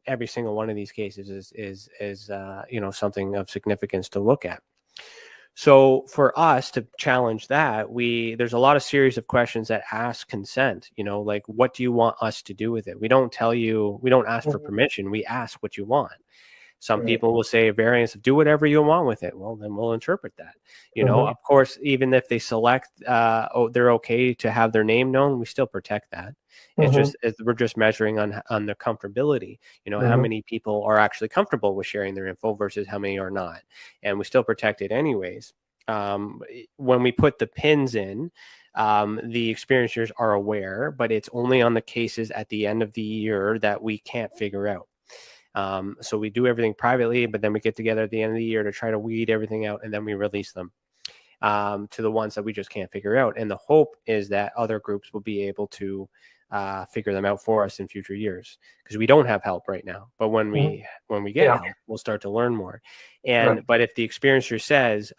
every single one of these cases is something of significance to look at. So for us to challenge that, there's a lot of series of questions that ask consent, like, what do you want us to do with it? We don't ask for permission. We ask what you want. Some people will say a variance of do whatever you want with it. Well, then we'll interpret that. You know, of course, even if they select, they're okay to have their name known, we still protect that. We're just measuring on the comfortability. You know, how many people are actually comfortable with sharing their info versus how many are not, and we still protect it anyways. When we put the pins in, the experiencers are aware, but it's only on the cases at the end of the year that we can't figure out. So we do everything privately, but then we get together at the end of the year to try to weed everything out, and then we release them to the ones that we just can't figure out. And the hope is that other groups will be able to figure them out for us in future years, because we don't have help right now. But when we get help, we'll start to learn more. And but if the experiencer says,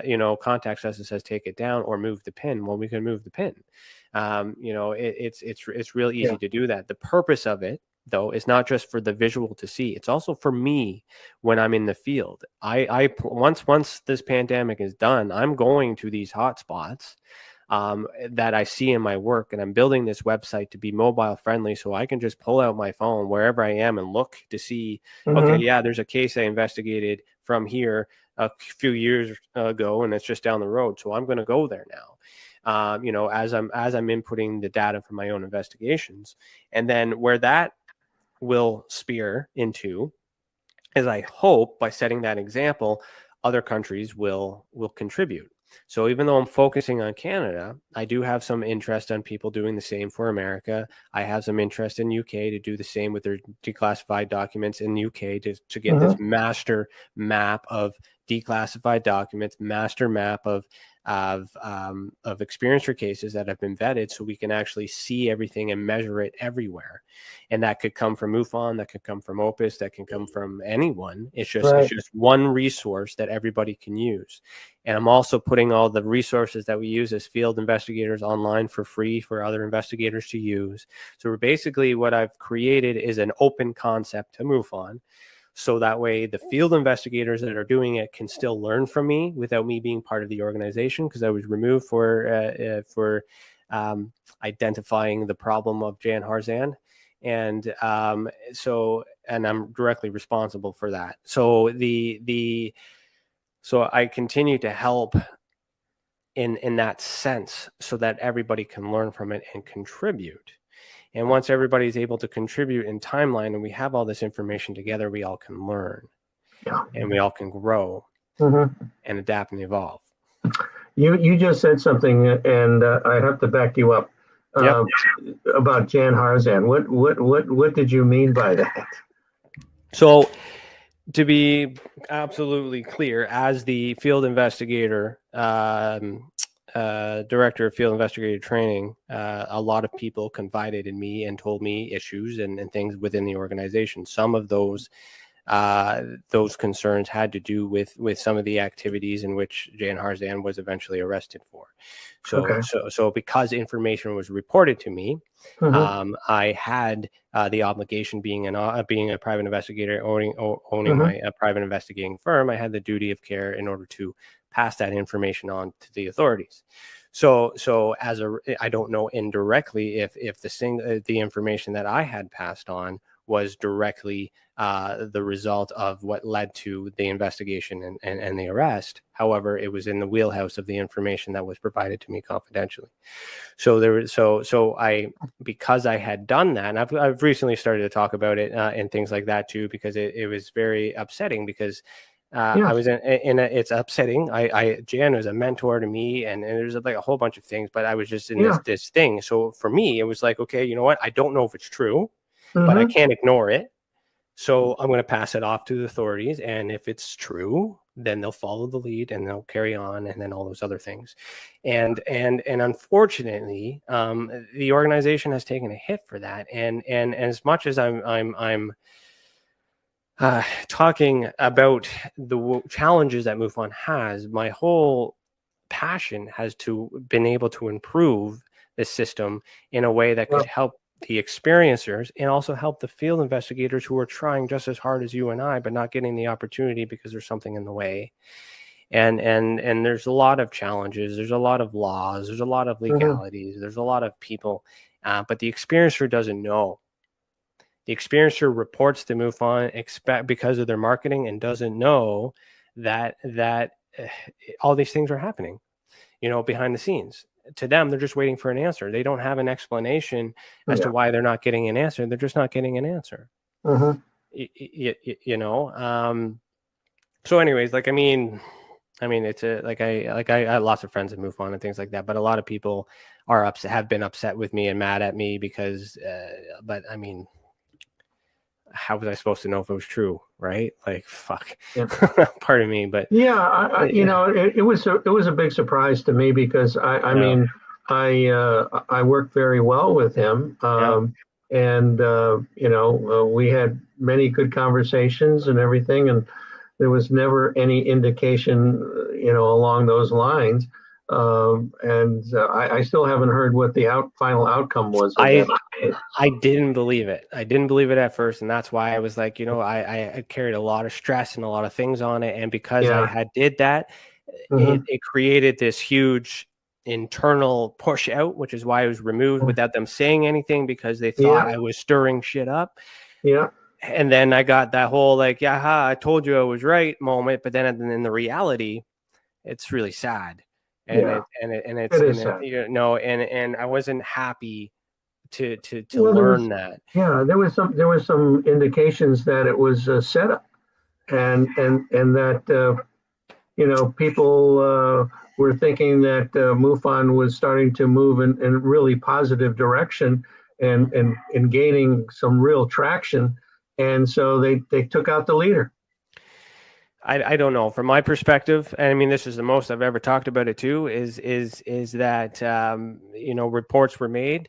you know, contacts us and says take it down or move the pin, well, we can move the pin. You know, it's real easy to do that. The purpose of it, though, is not just for the visual to see. It's also for me when I'm in the field. Once this pandemic is done, I'm going to these hotspots that I see in my work, and I'm building this website to be mobile friendly, so I can just pull out my phone wherever I am and look to see, okay, yeah, there's a case I investigated from here a few years ago, and it's just down the road, so I'm going to go there now. You know, as I'm inputting the data from my own investigations. And then where that will spear into is, I hope, by setting that example, other countries will contribute. So even though I'm focusing on Canada, I do have some interest on people doing the same for America. I have some interest in UK to do the same with their declassified documents in UK to get this master map of declassified documents, master map of experiencer cases that have been vetted, so we can actually see everything and measure it everywhere. And that could come from MUFON, that could come from OPUS, that can come from anyone. It's just one resource that everybody can use. And I'm also putting all the resources that we use as field investigators online for free for other investigators to use. So we're basically, what I've created is an open concept to MUFON. So that way the field investigators that are doing it can still learn from me without me being part of the organization, because I was removed for identifying the problem of Jan Harzan. And and I'm directly responsible for that. So so I continue to help in that sense, so that everybody can learn from it and contribute. And once everybody's able to contribute in timeline and we have all this information together, we all can learn and we all can grow and adapt and evolve. You just said something, and I have to back you up about Jan Harzan. What did you mean by that? So, to be absolutely clear, as the field investigator, director of field investigator training, a lot of people confided in me and told me issues and things within the organization. Some of those concerns had to do with some of the activities in which Jan Harzan was eventually arrested for. So because information was reported to me, I had the obligation, being a private investigator, owning my private investigating firm, I had the duty of care in order to pass that information on to the authorities. So I don't know indirectly if the information that I had passed on was directly the result of what led to the investigation and the arrest. However, it was in the wheelhouse of the information that was provided to me confidentially. Because I had done that, and I've recently started to talk about it and things like that too, because it was very upsetting, because I was it's upsetting. Jan was a mentor to me, and there's like a whole bunch of things, but I was just in this thing. So for me, it was like, okay, you know what? I don't know if it's true, but I can't ignore it. So I'm going to pass it off to the authorities. And if it's true, then they'll follow the lead and they'll carry on, and then all those other things. And unfortunately, the organization has taken a hit for that. And as much as I'm talking about the challenges that MUFON has, my whole passion has been able to improve the system in a way that could help the experiencers and also help the field investigators who are trying just as hard as you and I, but not getting the opportunity because there's something in the way. And there's a lot of challenges. There's a lot of laws. There's a lot of legalities. There's a lot of people, but the experiencer doesn't know. The experiencer reports to MUFON because of their marketing and doesn't know that all these things are happening, behind the scenes. To them, they're just waiting for an answer. They don't have an explanation as to why they're not getting an answer. They're just not getting an answer. Mm-hmm. So anyways, like, I mean, it's I have lots of friends that move on and things like that, but a lot of people have been upset with me and mad at me because, but I mean, how was I supposed to know if it was true? Right? Like, fuck, pardon me, but yeah, it was a big surprise to me because I mean, I worked very well with him. And, we had many good conversations and everything. And there was never any indication, along those lines. I still haven't heard what the final outcome was. I didn't believe it. I didn't believe it at first. And that's why I was like, I carried a lot of stress and a lot of things on it. And because I did that, it created this huge internal push out, which is why I was removed without them saying anything, because they thought I was stirring shit up. Yeah. And then I got that whole like, I told you I was right moment. But then in the reality, it's really sad. And and I wasn't happy to learn that. Yeah, there was some indications that it was a setup, and that people were thinking that MUFON was starting to move in a really positive direction and gaining some real traction, and so they took out the leader. I don't know. From my perspective, and I mean, this is the most I've ever talked about it too, is that, reports were made.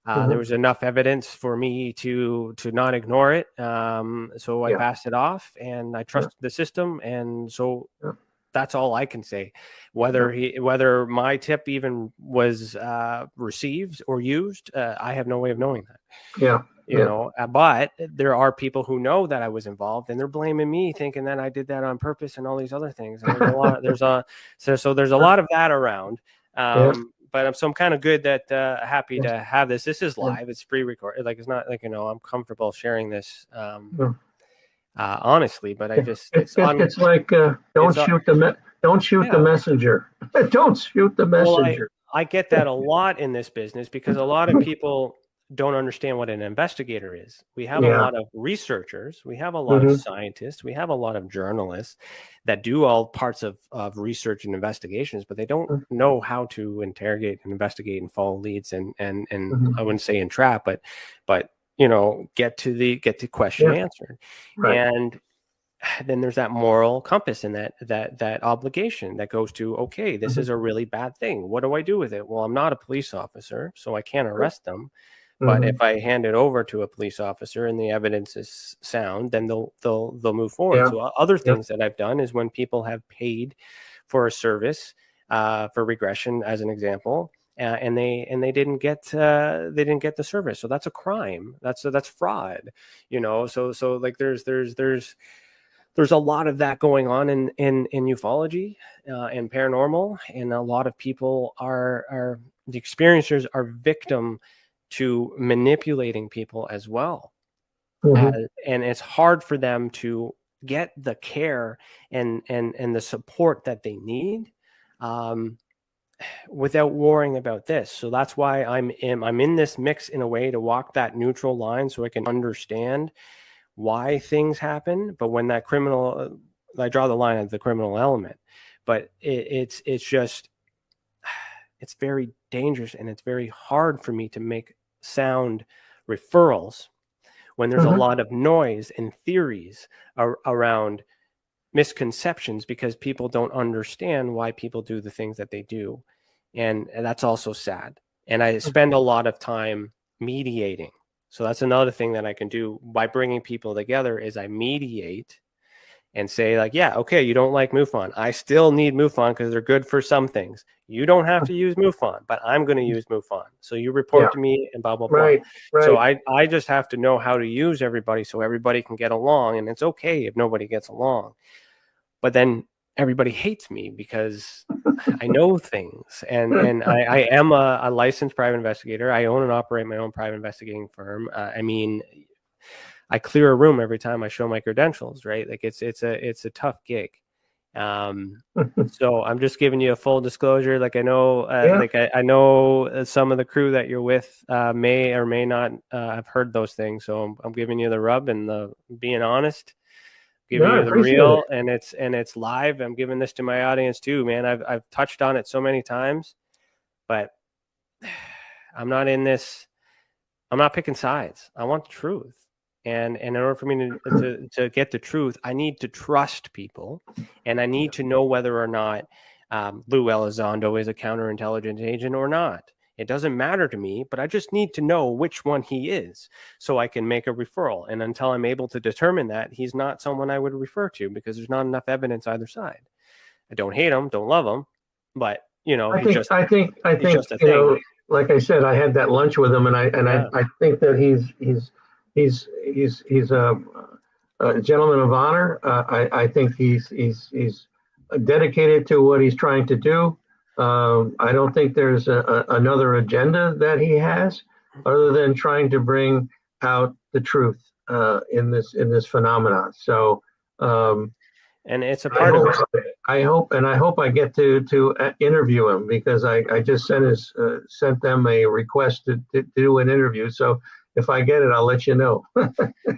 There was enough evidence for me to not ignore it. So I passed it off and I trusted the system. And so that's all I can say. Whether my tip even was received or used, I have no way of knowing that. Yeah. But there are people who know that I was involved and they're blaming me, thinking that I did that on purpose and all these other things. And there's a lot, there's a lot of that around. But I'm kind of good that happy to have this. This is live. It's pre-recorded. Like, it's not like, I'm comfortable sharing this honestly, but I just, it's like, don't shoot the messenger. Don't shoot the messenger. Well, I get that a lot in this business because a lot of people don't understand what an investigator is. We have a lot of researchers, we have a lot of scientists, we have a lot of journalists that do all parts of research and investigations, but they don't know how to interrogate and investigate and follow leads and I wouldn't say entrap, but get to question answered. Right. And then there's that moral compass and that obligation that goes to, okay, this is a really bad thing. What do I do with it? Well, I'm not a police officer, so I can't arrest them. But if I hand it over to a police officer and the evidence is sound, then they'll move forward. So other things that I've done is when people have paid for a service, for regression, as an example, and they didn't get the service. So that's a crime. That's fraud. So like there's a lot of that going on in ufology and paranormal, and a lot of people are the experiencers are victim to manipulating people as well. And it's hard for them to get the care and the support that they need without worrying about this. So that's why I'm in this mix in a way to walk that neutral line so I can understand why things happen. But when that criminal, I draw the line at the criminal element, but it's just, it's very dangerous and it's very hard for me to make sound referrals when there's a lot of noise and theories around misconceptions because people don't understand why people do the things that they do. And that's also sad. And I spend a lot of time mediating. So that's another thing that I can do by bringing people together is I mediate and say like, yeah, okay, you don't like MUFON. I still need MUFON because they're good for some things. You don't have to use MUFON, but I'm going to use MUFON. So you report to me and blah, blah, blah. Right. So I just have to know how to use everybody so everybody can get along. And it's okay if nobody gets along. But then everybody hates me because I know things. And I am a licensed private investigator. I own and operate my own private investigating firm. I mean, I clear a room every time I show my credentials, right? Like it's a tough gig. So I'm just giving you a full disclosure. Like I know, I know some of the crew that you're with may or may not have heard those things. So I'm giving you the rub and the being honest, giving you the real, and it's live. I'm giving this to my audience too, man. I've touched on it so many times, but I'm not in this. I'm not picking sides. I want the truth. And in order for me to get the truth, I need to trust people, and I need to know whether or not Lou Elizondo is a counterintelligence agent or not. It doesn't matter to me, but I just need to know which one he is so I can make a referral. And until I'm able to determine that, he's not someone I would refer to because there's not enough evidence either side. I don't hate him, don't love him, but I think you know, like I said, I had that lunch with him, and I think that he's a gentleman of honor. I think he's dedicated to what he's trying to do. I don't think there's another agenda that he has other than trying to bring out the truth in this phenomenon. So, and it's a part of it. I hope I get to interview him, because I just sent them a request to do an interview. So if I get it, I'll let you know.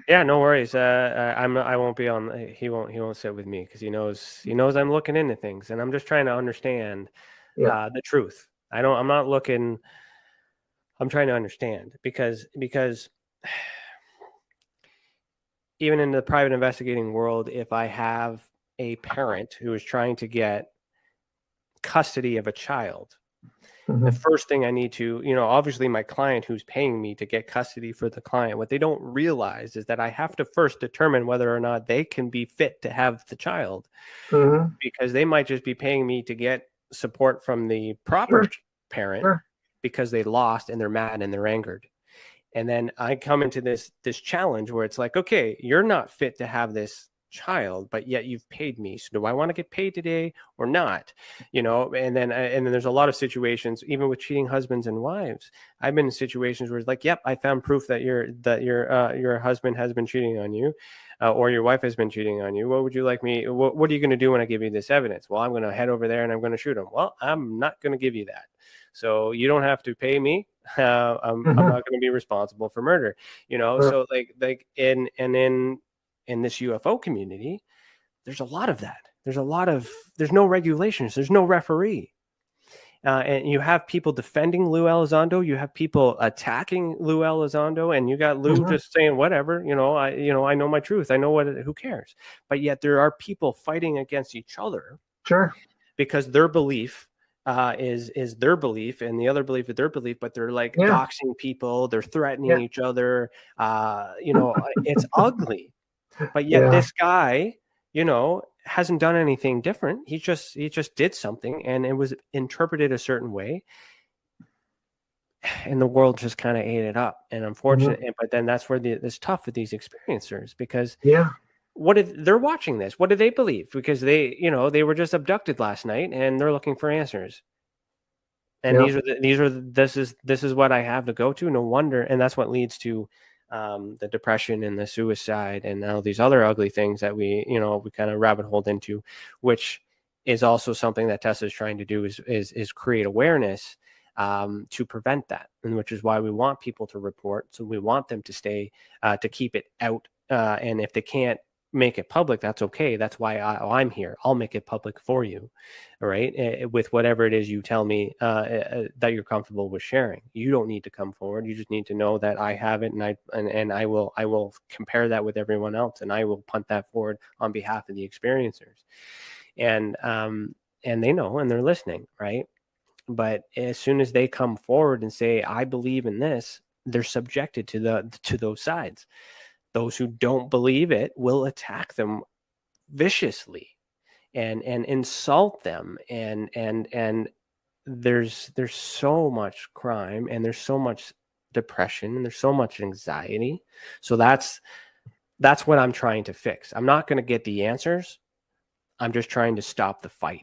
Yeah, no worries. I won't be on. He won't sit with me because he knows I'm looking into things, and I'm just trying to understand the truth. I'm not looking. I'm trying to understand because even in the private investigating world, if I have a parent who is trying to get custody of a child, the first thing I need to, obviously my client who's paying me to get custody for the client, what they don't realize is that I have to first determine whether or not they can be fit to have the child, because they might just be paying me to get support from the proper parent because they lost and they're mad and they're angered. And then I come into this challenge where it's like, okay, you're not fit to have this child, but yet you've paid me. So do I want to get paid today or not? And then there's a lot of situations, even with cheating husbands and wives. I've been in situations where it's like, yep, I found proof that your husband has been cheating on you, or your wife has been cheating on you. What would you like me? What are you going to do when I give you this evidence? Well, I'm going to head over there and I'm going to shoot him. Well, I'm not going to give you that. So you don't have to pay me. I'm not going to be responsible for murder. So like in this UFO community, there's a lot of that. There's no regulations. There's no referee. And you have people defending Lou Elizondo. You have people attacking Lou Elizondo, and you got Lou just saying whatever. I know my truth. I know who cares? But yet there are people fighting against each other. Sure. Because their belief is their belief, and the other belief is their belief. But they're like doxing people. They're threatening each other. It's ugly. But yet this guy, hasn't done anything different. He just did something, and it was interpreted a certain way, and the world just kind of ate it up. And unfortunately, but then that's where it's tough with these experiencers, because they're watching this? What do they believe? Because they were just abducted last night, and they're looking for answers. And this is what I have to go to. No wonder, and that's what leads to the depression and the suicide and all these other ugly things that we kind of rabbit holed into, which is also something that Tessa is trying to do is create awareness to prevent that, and which is why we want people to report. So we want them to stay to keep it out, and if they can't make it public, that's okay. That's why I'm here. I'll make it public for you, all right? With whatever it is you tell me that you're comfortable with sharing. You don't need to come forward. You just need to know that I have it, and I will compare that with everyone else, and I will punt that forward on behalf of the experiencers, and they know, and they're listening, right? But as soon as they come forward and say, I believe in this, they're subjected to those sides. Those who don't believe it will attack them viciously and insult them. And there's so much crime, and there's so much depression, and there's so much anxiety. So that's what I'm trying to fix. I'm not going to get the answers. I'm just trying to stop the fight.